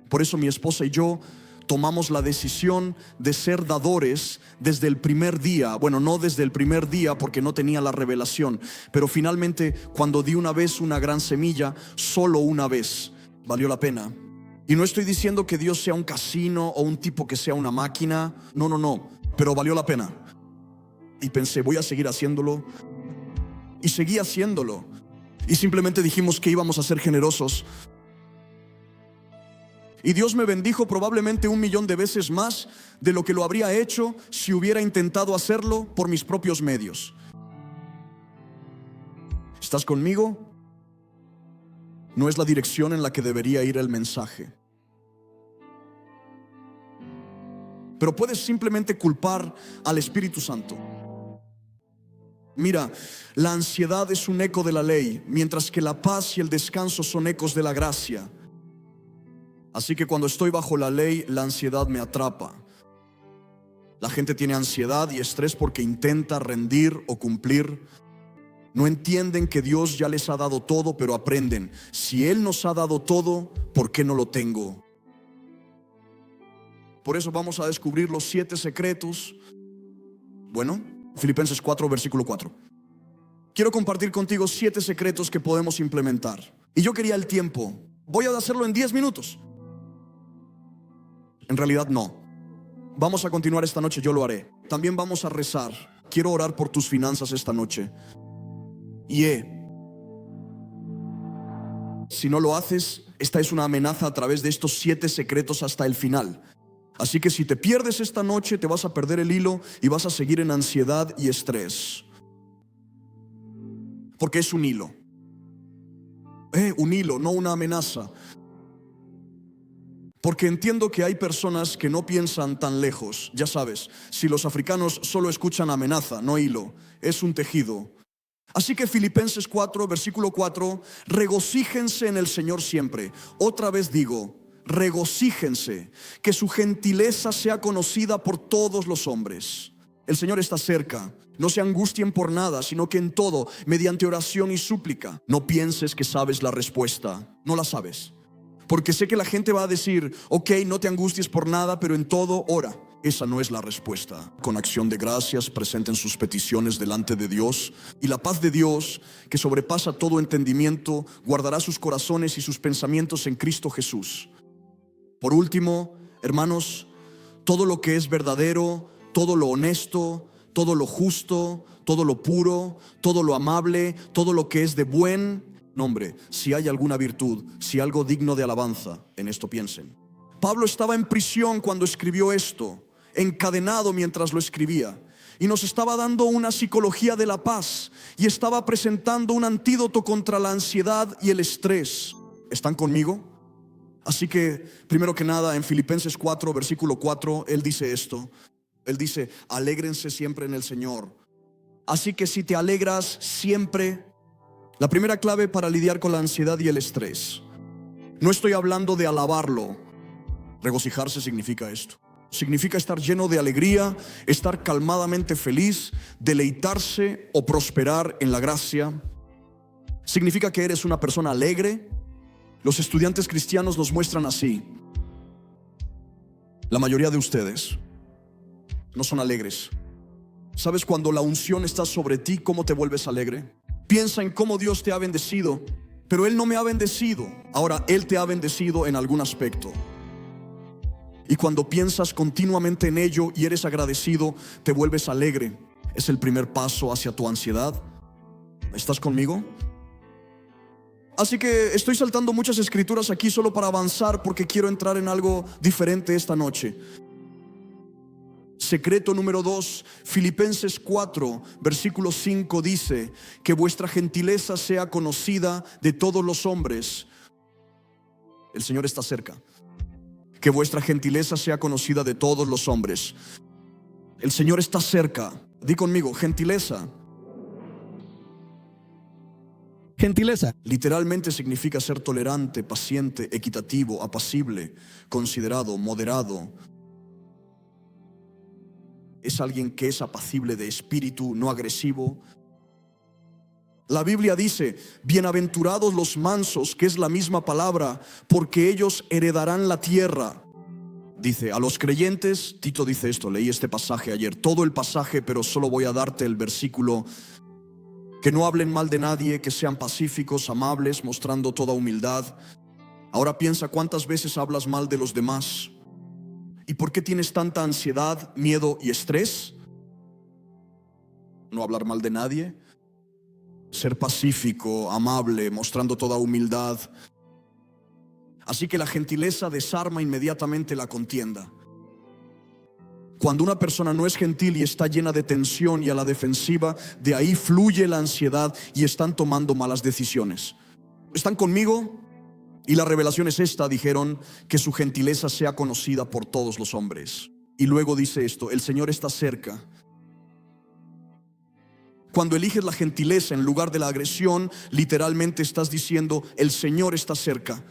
Por eso mi esposa y yo tomamos la decisión de ser dadores desde el primer día. Bueno, no desde el primer día porque no tenía la revelación, pero finalmente cuando di una vez una gran semilla, solo una vez, valió la pena. Y no estoy diciendo que Dios sea un casino o un tipo que sea una máquina, no, pero valió la pena. Y pensé, voy a seguir haciéndolo. Y seguí haciéndolo. Y simplemente dijimos que íbamos a ser generosos. Y Dios me bendijo probablemente 1.000.000 de veces más de lo que lo habría hecho si hubiera intentado hacerlo por mis propios medios. ¿Estás conmigo? No es la dirección en la que debería ir el mensaje. Pero puedes simplemente culpar al Espíritu Santo. Mira, la ansiedad es un eco de la ley, mientras que la paz y el descanso son ecos de la gracia. Así que cuando estoy bajo la ley, la ansiedad me atrapa. La gente tiene ansiedad y estrés porque intenta rendir o cumplir. No entienden que Dios ya les ha dado todo, pero aprenden, si Él nos ha dado todo, ¿por qué no lo tengo? Por eso vamos a descubrir los 7 secretos. Bueno, Filipenses 4, versículo 4. Quiero compartir contigo 7 secretos que podemos implementar. Y yo quería el tiempo. Voy a hacerlo en 10 minutos. En realidad no. Vamos a continuar esta noche, yo lo haré. También vamos a rezar. Quiero orar por tus finanzas esta noche. Y si no lo haces, esta es una amenaza a través de estos 7 secretos hasta el final. Así que si te pierdes esta noche, te vas a perder el hilo y vas a seguir en ansiedad y estrés. Porque es un hilo. Un hilo, no una amenaza. Porque entiendo que hay personas que no piensan tan lejos. Ya sabes, si los africanos solo escuchan amenaza, no hilo, es un tejido. Así que Filipenses 4, versículo 4, regocíjense en el Señor siempre. Otra vez digo, regocíjense, que su gentileza sea conocida por todos los hombres. El Señor está cerca. No se angustien por nada, sino que en todo, mediante oración y súplica. No pienses que sabes la respuesta. No la sabes. Porque sé que la gente va a decir, ok, no te angusties por nada, pero en todo ora. Esa no es la respuesta. Con acción de gracias presenten sus peticiones delante de Dios, y la paz de Dios, que sobrepasa todo entendimiento, guardará sus corazones y sus pensamientos en Cristo Jesús. Por último, hermanos, todo lo que es verdadero, todo lo honesto, todo lo justo, todo lo puro, todo lo amable, todo lo que es de buen nombre, si hay alguna virtud, si algo digno de alabanza, en esto piensen. Pablo estaba en prisión cuando escribió esto, encadenado mientras lo escribía, y nos estaba dando una psicología de la paz, y estaba presentando un antídoto contra la ansiedad y el estrés. ¿Están conmigo? Así que, primero que nada, en Filipenses 4, versículo 4, él dice esto. Él dice, alégrense siempre en el Señor. Así que si te alegras siempre. La primera clave para lidiar con la ansiedad y el estrés. No estoy hablando de alabarlo. Regocijarse significa esto. Significa estar lleno de alegría, estar calmadamente feliz, deleitarse o prosperar en la gracia. Significa que eres una persona alegre. Los estudiantes cristianos nos muestran así. La mayoría de ustedes no son alegres. ¿Sabes cuando la unción está sobre ti, cómo te vuelves alegre? Piensa en cómo Dios te ha bendecido, pero Él no me ha bendecido. Ahora Él te ha bendecido en algún aspecto. Y cuando piensas continuamente en ello y eres agradecido, te vuelves alegre. Es el primer paso hacia tu ansiedad. ¿Estás conmigo? Así que estoy saltando muchas escrituras aquí solo para avanzar, porque quiero entrar en algo diferente esta noche. Secreto número 2, Filipenses 4, versículo 5 dice: que vuestra gentileza sea conocida de todos los hombres. El Señor está cerca. Que vuestra gentileza sea conocida de todos los hombres. El Señor está cerca. Di conmigo, gentileza. Gentileza. Literalmente significa ser tolerante, paciente, equitativo, apacible, considerado, moderado. Es alguien que es apacible de espíritu, no agresivo. La Biblia dice: bienaventurados los mansos, que es la misma palabra, porque ellos heredarán la tierra. Dice a los creyentes, Tito dice esto, leí este pasaje ayer, todo el pasaje, pero solo voy a darte el versículo: que no hablen mal de nadie, que sean pacíficos, amables, mostrando toda humildad. Ahora piensa cuántas veces hablas mal de los demás. ¿Y por qué tienes tanta ansiedad, miedo y estrés? No hablar mal de nadie. Ser pacífico, amable, mostrando toda humildad. Así que la gentileza desarma inmediatamente la contienda. Cuando una persona no es gentil y está llena de tensión y a la defensiva, de ahí fluye la ansiedad y están tomando malas decisiones. ¿Están conmigo? Y la revelación es esta: dijeron que su gentileza sea conocida por todos los hombres. Y luego dice esto: el Señor está cerca. Cuando eliges la gentileza en lugar de la agresión, literalmente estás diciendo: el Señor está cerca.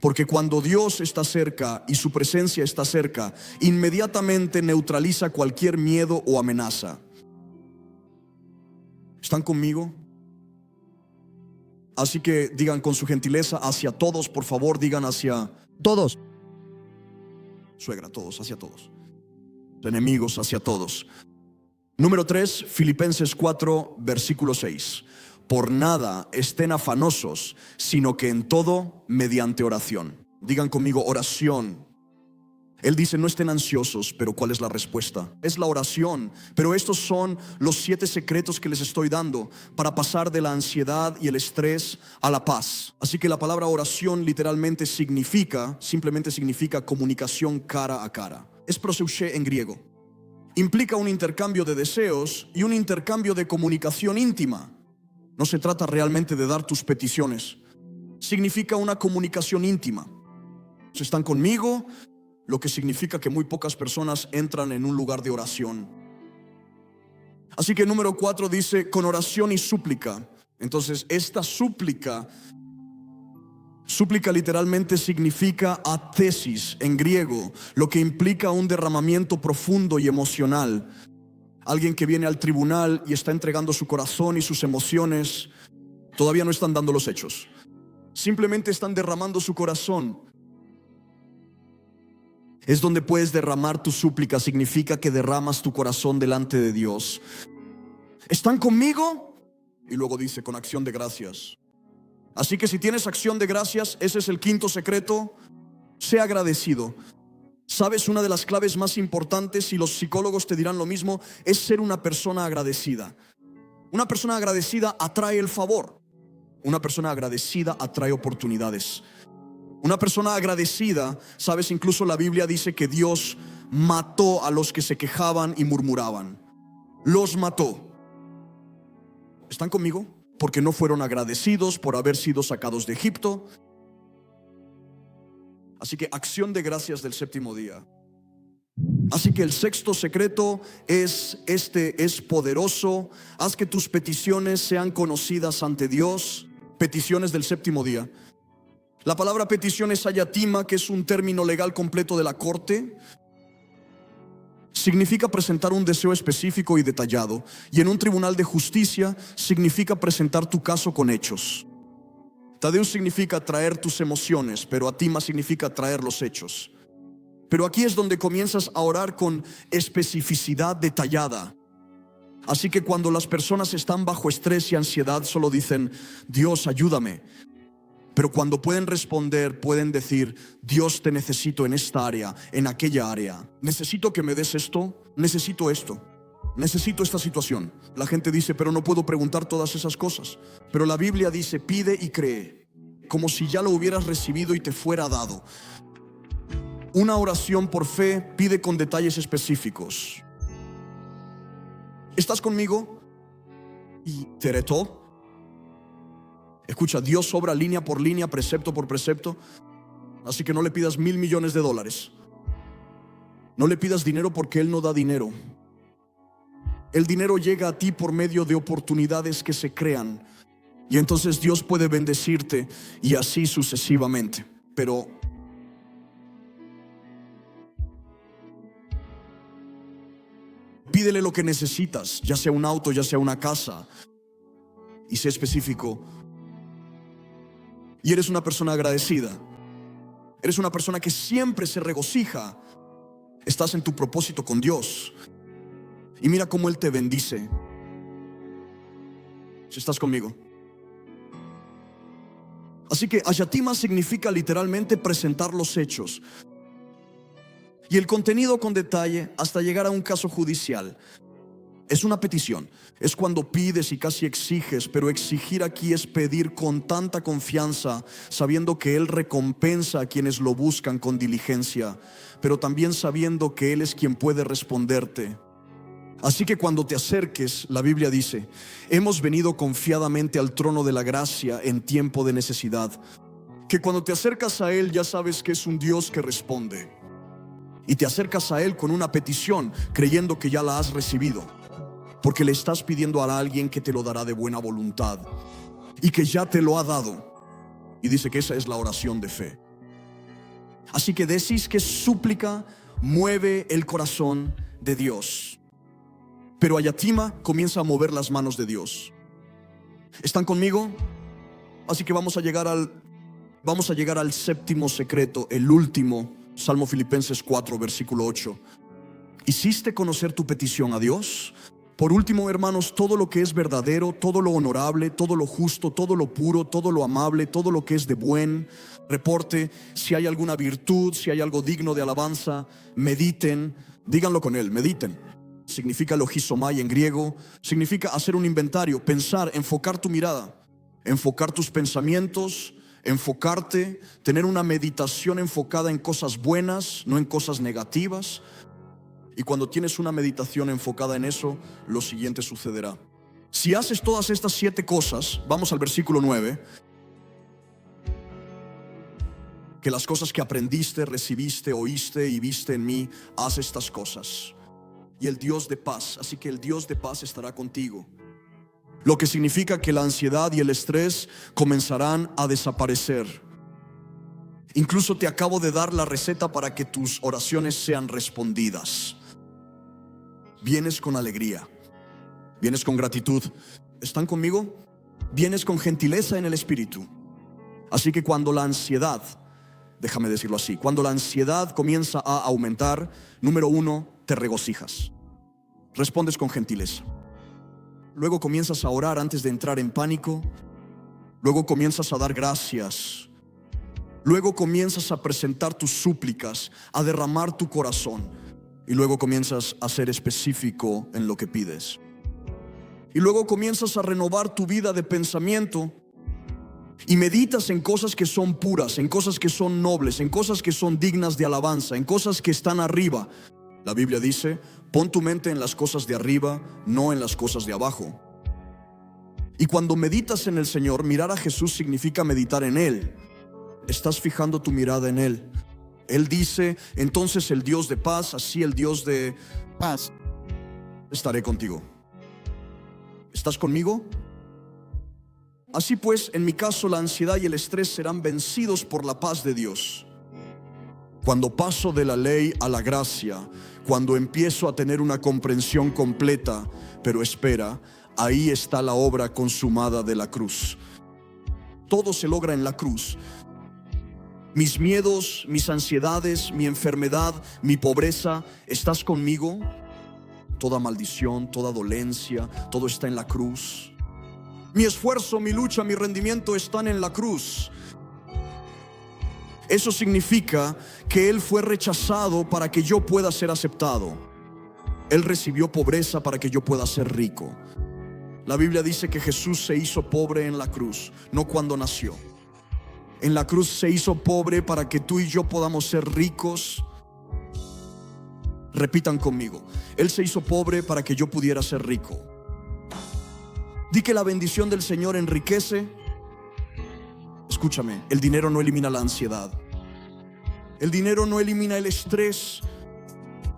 Porque cuando Dios está cerca y su presencia está cerca, inmediatamente neutraliza cualquier miedo o amenaza. ¿Están conmigo? Así que digan con su gentileza hacia todos, por favor, digan hacia Todos. suegra, todos, hacia todos. Enemigos, hacia todos. Número 3, Filipenses 4, versículo 6. Por nada estén afanosos, sino que en todo mediante oración. Digan conmigo, oración. Él dice: no estén ansiosos, pero ¿cuál es la respuesta? Es la oración. Pero estos son los 7 secretos que les estoy dando para pasar de la ansiedad y el estrés a la paz. Así que la palabra oración literalmente simplemente significa comunicación cara a cara. Es proseuché en griego. Implica un intercambio de deseos y un intercambio de comunicación íntima. No se trata realmente de dar tus peticiones. Significa una comunicación íntima. ¿Están conmigo? Lo que significa que muy pocas personas entran en un lugar de oración. Así que número 4 dice: con oración y súplica. Entonces esta súplica literalmente significa athesis en griego, lo que implica un derramamiento profundo y emocional. Alguien que viene al tribunal y está entregando su corazón y sus emociones. Todavía no están dando los hechos, simplemente están derramando su corazón. Es donde puedes derramar tu súplica. Significa que derramas tu corazón delante de Dios. ¿Están conmigo? Y luego dice: con acción de gracias. Así que si tienes acción de gracias, ese es el 5.º secreto: sé agradecido. Sabes, una de las claves más importantes, y los psicólogos te dirán lo mismo, es ser una persona agradecida. Una persona agradecida atrae el favor. Una persona agradecida atrae oportunidades. Una persona agradecida, sabes, incluso la Biblia dice que Dios mató a los que se quejaban y murmuraban. Los mató. ¿Están conmigo? Porque no fueron agradecidos por haber sido sacados de Egipto. Así que acción de gracias del 7.º día. Así que el 6.º secreto es poderoso. Haz que tus peticiones sean conocidas ante Dios. Peticiones del 7.º día. La palabra petición es ayatima, que es un término legal completo de la corte. Significa presentar un deseo específico y detallado. Y en un tribunal de justicia significa presentar tu caso con hechos. Tadeus significa traer tus emociones, pero atima significa traer los hechos. Pero aquí es donde comienzas a orar con especificidad detallada. Así que cuando las personas están bajo estrés y ansiedad, solo dicen: Dios, ayúdame. Pero cuando pueden responder, pueden decir: Dios, te necesito en esta área, en aquella área. Necesito que me des esto, necesito esto, necesito esta situación. La gente dice: pero no puedo preguntar todas esas cosas. Pero la Biblia dice: pide y cree, como si ya lo hubieras recibido y te fuera dado. Una oración por fe pide con detalles específicos. ¿Estás conmigo? Y teretó. Escucha, Dios obra línea por línea, precepto por precepto. Así que no le pidas $1,000 millones. No le pidas dinero porque Él no da dinero. El dinero llega a ti por medio de oportunidades que se crean. Y entonces Dios puede bendecirte y así sucesivamente. Pero pídele lo que necesitas, ya sea un auto, ya sea una casa. Y sé específico. Y eres una persona agradecida. Eres una persona que siempre se regocija. Estás en tu propósito con Dios. Y mira cómo Él te bendice. Si estás conmigo. Así que ayatima significa literalmente presentar los hechos. Y el contenido con detalle hasta llegar a un caso judicial. Es una petición. Es cuando pides y casi exiges, pero exigir aquí es pedir con tanta confianza, sabiendo que Él recompensa a quienes lo buscan con diligencia, pero también sabiendo que Él es quien puede responderte. Así que cuando te acerques, la Biblia dice: hemos venido confiadamente al trono de la gracia en tiempo de necesidad. Que cuando te acercas a Él ya sabes que es un Dios que responde. Y te acercas a Él con una petición, creyendo que ya la has recibido. Porque le estás pidiendo a alguien que te lo dará de buena voluntad y que ya te lo ha dado. Y dice que esa es la oración de fe. Así que decís que súplica mueve el corazón de Dios. Pero ayatima comienza a mover las manos de Dios. ¿Están conmigo? Así que vamos a llegar al séptimo secreto, el último. Salmo Filipenses 4, versículo 8. ¿Hiciste conocer tu petición a Dios? Por último, hermanos, todo lo que es verdadero, todo lo honorable, todo lo justo, todo lo puro, todo lo amable, todo lo que es de buen reporte, si hay alguna virtud, si hay algo digno de alabanza, mediten. Díganlo con él, mediten. Significa logizomai en griego. Significa hacer un inventario, pensar, enfocar tu mirada, enfocar tus pensamientos, enfocarte, tener una meditación enfocada en cosas buenas, no en cosas negativas. Y cuando tienes una meditación enfocada en eso, lo siguiente sucederá. Si haces todas estas 7 cosas, vamos al versículo 9, que las cosas que aprendiste, recibiste, oíste y viste en mí, haz estas cosas. Y el Dios de paz, así que el Dios de paz estará contigo. Lo que significa que la ansiedad y el estrés comenzarán a desaparecer. Incluso te acabo de dar la receta para que tus oraciones sean respondidas. Vienes con alegría, vienes con gratitud. ¿Están conmigo? Vienes con gentileza en el espíritu. Así que cuando la ansiedad, déjame decirlo así, cuando la ansiedad comienza a aumentar, número 1, te regocijas. Respondes con gentileza. Luego comienzas a orar antes de entrar en pánico. Luego comienzas a dar gracias. Luego comienzas a presentar tus súplicas, a derramar tu corazón. Y luego comienzas a ser específico en lo que pides. Y luego comienzas a renovar tu vida de pensamiento. Y meditas en cosas que son puras, en cosas que son nobles, en cosas que son dignas de alabanza, en cosas que están arriba. La Biblia dice: pon tu mente en las cosas de arriba, no en las cosas de abajo. Y cuando meditas en el Señor, mirar a Jesús significa meditar en Él. Estás fijando tu mirada en Él. Él dice: entonces el Dios de paz, así el Dios de paz, estaré contigo. ¿Estás conmigo? Así pues, en mi caso, la ansiedad y el estrés serán vencidos por la paz de Dios. Cuando paso de la ley a la gracia, cuando empiezo a tener una comprensión completa, pero espera, ahí está la obra consumada de la cruz. Todo se logra en la cruz. Mis miedos, mis ansiedades, mi enfermedad, mi pobreza, ¿estás conmigo? toda maldición, toda dolencia, todo está en la cruz. Mi esfuerzo, mi lucha, mi rendimiento están en la cruz. Eso significa que Él fue rechazado para que yo pueda ser aceptado. Él recibió pobreza para que yo pueda ser rico. La Biblia dice que Jesús se hizo pobre en la cruz, no cuando nació. En la cruz se hizo pobre para que tú y yo podamos ser ricos. Repitan conmigo: Él se hizo pobre para que yo pudiera ser rico. Di que la bendición del Señor enriquece. Escúchame, el dinero no elimina la ansiedad. El dinero no elimina el estrés.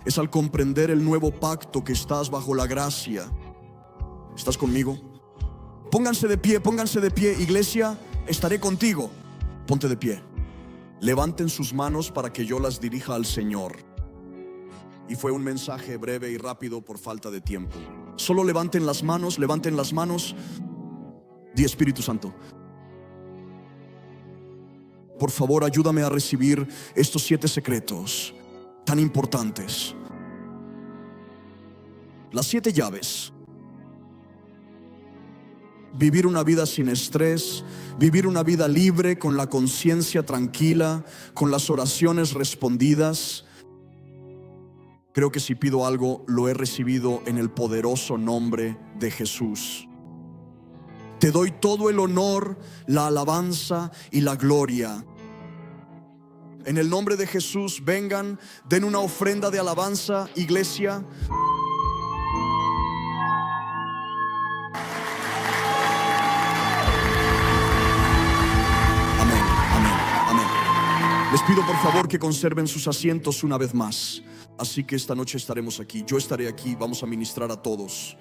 Es al comprender el nuevo pacto que estás bajo la gracia. ¿Estás conmigo? Pónganse de pie, iglesia, estaré contigo. Ponte de pie. Levanten sus manos para que yo las dirija al Señor. Y fue un mensaje breve y rápido por falta de tiempo. Solo levanten las manos, levanten las manos. Di: Espíritu Santo, por favor, ayúdame a recibir estos 7 secretos tan importantes. Las 7 llaves. Vivir una vida sin estrés, vivir una vida libre, con la conciencia tranquila, con las oraciones respondidas. Creo que si pido algo, lo he recibido en el poderoso nombre de Jesús. Te doy todo el honor, la alabanza y la gloria. En el nombre de Jesús, vengan, den una ofrenda de alabanza, iglesia. Amén, amén, amén. Les pido por favor que conserven sus asientos una vez más. Así que esta noche estaremos aquí, yo estaré aquí, vamos a ministrar a todos.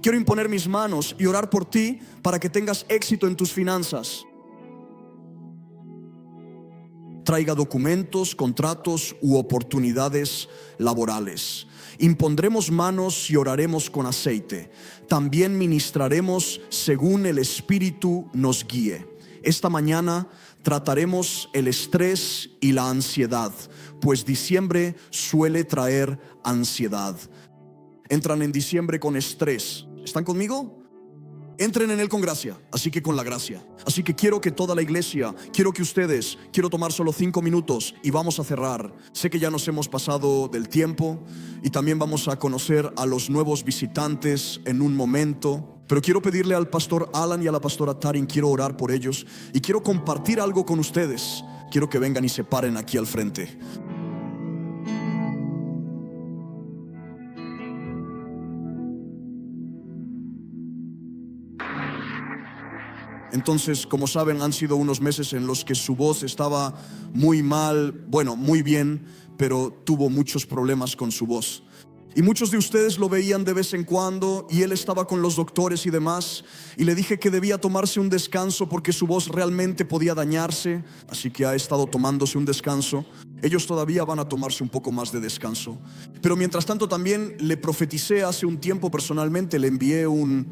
Quiero imponer mis manos y orar por ti para que tengas éxito en tus finanzas. Traiga documentos, contratos u oportunidades laborales. Impondremos manos y oraremos con aceite. También ministraremos según el Espíritu nos guíe. Esta mañana trataremos el estrés y la ansiedad, pues diciembre suele traer ansiedad. Entran en diciembre con estrés. ¿Están conmigo? Entren en él con gracia, así que con la gracia. Así que quiero que toda la iglesia, quiero que ustedes, quiero tomar solo 5 minutos y vamos a cerrar. Sé que ya nos hemos pasado del tiempo y también vamos a conocer a los nuevos visitantes en un momento. Pero quiero pedirle al pastor Alan y a la pastora Tarin, quiero orar por ellos y quiero compartir algo con ustedes. Quiero que vengan y se paren aquí al frente. Entonces, como saben, han sido unos meses en los que su voz estaba muy mal, bueno, muy bien, pero tuvo muchos problemas con su voz. Y muchos de ustedes lo veían de vez en cuando y él estaba con los doctores y demás. Y le dije que debía tomarse un descanso porque su voz realmente podía dañarse. Así que ha estado tomándose un descanso. Ellos todavía van a tomarse un poco más de descanso. Pero mientras tanto también le profeticé hace un tiempo personalmente, le envié un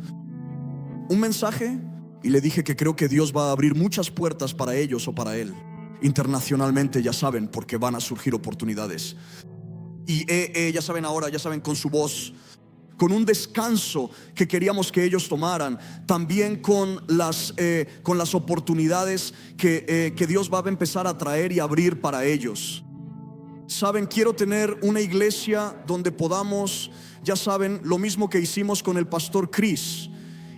mensaje. Y le dije que creo que Dios va a abrir muchas puertas para ellos o para él. Internacionalmente, ya saben, porque van a surgir oportunidades. Y ya saben ahora, ya saben, con su voz, con un descanso que queríamos que ellos tomaran. También con las oportunidades que Dios va a empezar a traer y abrir para ellos. Saben, quiero tener una iglesia donde podamos, ya saben, lo mismo que hicimos con el pastor Chris.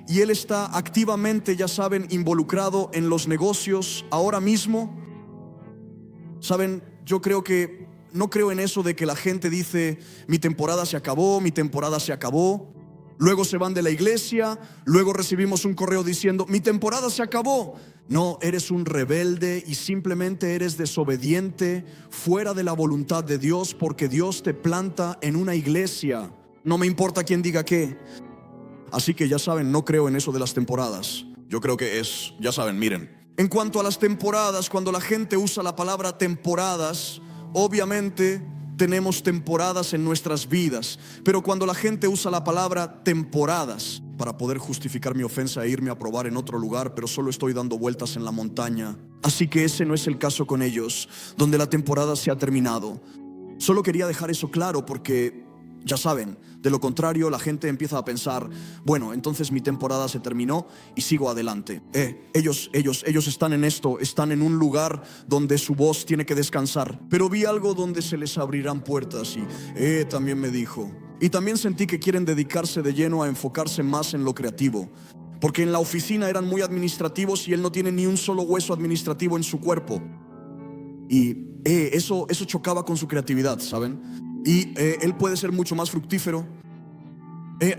Y él está activamente, ya saben, involucrado en los negocios ahora mismo. Saben, yo creo que no creo en eso de que la gente dice: mi temporada se acabó, mi temporada se acabó. Luego se van de la iglesia, luego recibimos un correo diciendo: mi temporada se acabó. No, eres un rebelde y simplemente eres desobediente, fuera de la voluntad de Dios, porque Dios te planta en una iglesia. No me importa quién diga qué. Así que ya saben, no creo en eso de las temporadas. Yo creo que es, ya saben, miren. En cuanto a las temporadas, cuando la gente usa la palabra temporadas, obviamente tenemos temporadas en nuestras vidas. Pero cuando la gente usa la palabra temporadas para poder justificar mi ofensa e irme a probar en otro lugar, pero solo estoy dando vueltas en la montaña. Así que ese no es el caso con ellos, donde la temporada se ha terminado. Solo quería dejar eso claro porque, ya saben, De lo contrario, la gente empieza a pensar, bueno, entonces mi temporada se terminó y sigo adelante. Ellos están en esto, están en un lugar donde su voz tiene que descansar. Pero vi algo donde se les abrirán puertas y también me dijo. Y también sentí que quieren dedicarse de lleno a enfocarse más en lo creativo. Porque en la oficina eran muy administrativos y él no tiene ni un solo hueso administrativo en su cuerpo. Y eso chocaba con su creatividad, ¿saben? Y él puede ser mucho más fructífero.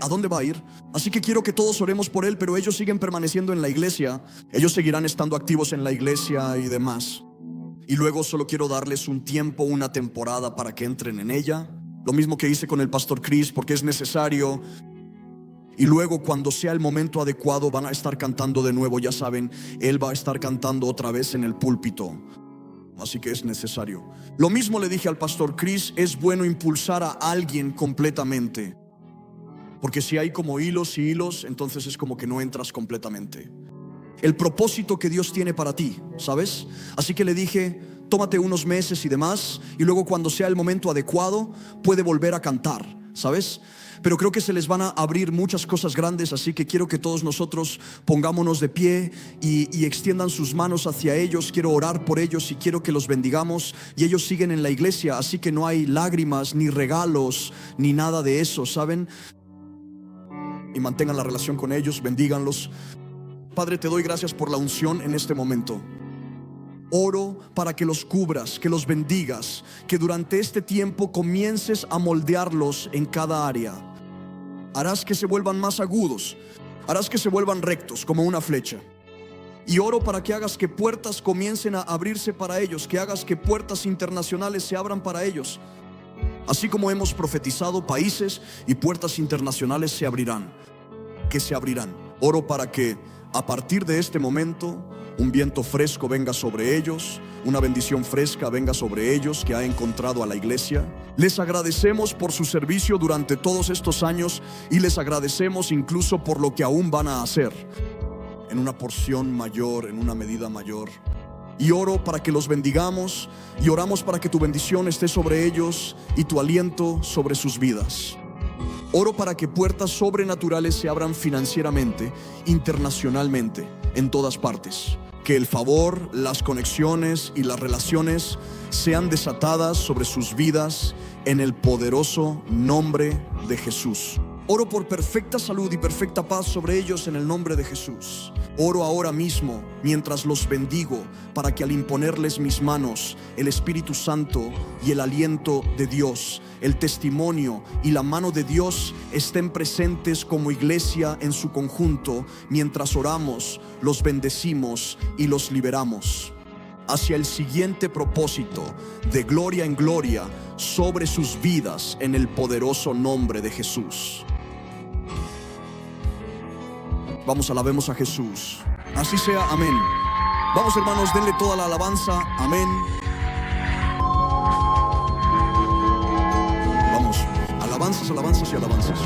¿A dónde va a ir? Así que quiero que todos oremos por él, pero ellos siguen permaneciendo en la iglesia. Ellos seguirán estando activos en la iglesia y demás. Y luego solo quiero darles un tiempo, una temporada para que entren en ella. Lo mismo que hice con el pastor Chris, porque es necesario. Y luego cuando sea el momento adecuado van a estar cantando de nuevo, ya saben, él va a estar cantando otra vez en el púlpito. Así que es necesario. Lo mismo le dije al pastor Chris, es bueno impulsar a alguien completamente. Porque si hay como hilos y hilos, entonces es como que no entras completamente. El propósito que Dios tiene para ti, ¿sabes? Así que le dije, tómate unos meses y demás, y luego cuando sea el momento adecuado, puede volver a cantar, ¿sabes? Pero creo que se les van a abrir muchas cosas grandes, así que quiero que todos nosotros pongámonos de pie y extiendan sus manos hacia ellos. Quiero orar por ellos y quiero que los bendigamos. Y ellos siguen en la iglesia, así que no hay lágrimas, ni regalos, ni nada de eso, ¿saben? Y mantengan la relación con ellos, bendíganlos. Padre, te doy gracias por la unción en este momento. Oro para que los cubras, que los bendigas, que durante este tiempo comiences a moldearlos en cada área. Harás que se vuelvan más agudos, harás que se vuelvan rectos como una flecha. Y oro para que hagas que puertas comiencen a abrirse para ellos, que hagas que puertas internacionales se abran para ellos. Así como hemos profetizado, países y puertas internacionales se abrirán, que se abrirán. Oro para que a partir de este momento un viento fresco venga sobre ellos, una bendición fresca venga sobre ellos que ha encontrado a la iglesia. Les agradecemos por su servicio durante todos estos años y les agradecemos incluso por lo que aún van a hacer en una porción mayor, en una medida mayor. Y oro para que los bendigamos y oramos para que tu bendición esté sobre ellos y tu aliento sobre sus vidas. Oro para que puertas sobrenaturales se abran financieramente, internacionalmente, en todas partes. Que el favor, las conexiones y las relaciones sean desatadas sobre sus vidas en el poderoso nombre de Jesús. Oro por perfecta salud y perfecta paz sobre ellos en el nombre de Jesús. Oro ahora mismo, mientras los bendigo, para que al imponerles mis manos, el Espíritu Santo y el aliento de Dios, el testimonio y la mano de Dios estén presentes como iglesia en su conjunto. Mientras oramos, los bendecimos y los liberamos hacia el siguiente propósito, de gloria en gloria, sobre sus vidas en el poderoso nombre de Jesús. Vamos, alabemos a Jesús. Así sea, amén. Vamos, hermanos, denle toda la alabanza, amén. Vamos, alabanzas, alabanzas y alabanzas.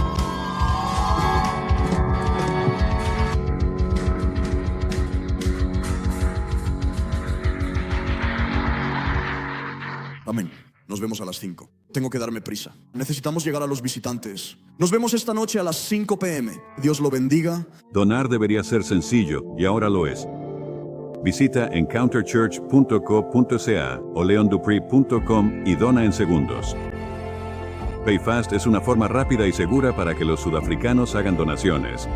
Amén. Nos vemos a las 5. Tengo que darme prisa. Necesitamos llegar a los visitantes. Nos vemos esta noche a las 5 p.m. Dios lo bendiga. Donar debería ser sencillo, y ahora lo es. Visita encounterchurch.co.ca o leondupree.com y dona en segundos. PayFast es una forma rápida y segura para que los sudafricanos hagan donaciones.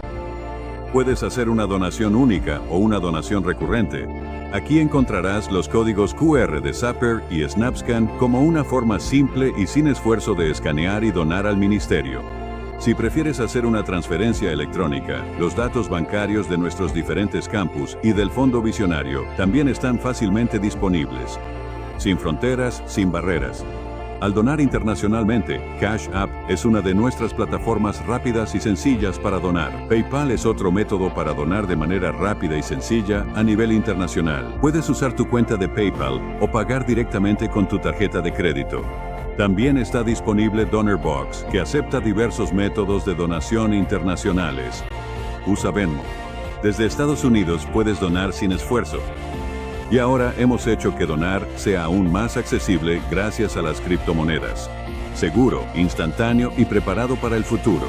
Puedes hacer una donación única o una donación recurrente. Aquí encontrarás los códigos QR de Zapper y SnapScan como una forma simple y sin esfuerzo de escanear y donar al ministerio. Si prefieres hacer una transferencia electrónica, los datos bancarios de nuestros diferentes campus y del Fondo Visionario también están fácilmente disponibles. Sin fronteras, sin barreras. Al donar internacionalmente, Cash App es una de nuestras plataformas rápidas y sencillas para donar. PayPal es otro método para donar de manera rápida y sencilla a nivel internacional. Puedes usar tu cuenta de PayPal o pagar directamente con tu tarjeta de crédito. También está disponible DonorBox, que acepta diversos métodos de donación internacionales. Usa Venmo. Desde Estados Unidos puedes donar sin esfuerzo. Y ahora hemos hecho que donar sea aún más accesible gracias a las criptomonedas. seguro, instantáneo y preparado para el futuro.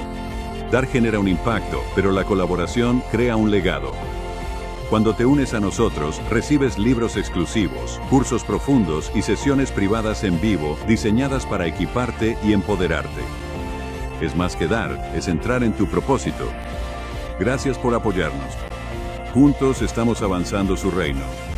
Dar genera un impacto, pero la colaboración crea un legado. Cuando te unes a nosotros, recibes libros exclusivos, cursos profundos y sesiones privadas en vivo diseñadas para equiparte y empoderarte. Es más que dar, es entrar en tu propósito. Gracias por apoyarnos. Juntos estamos avanzando su reino.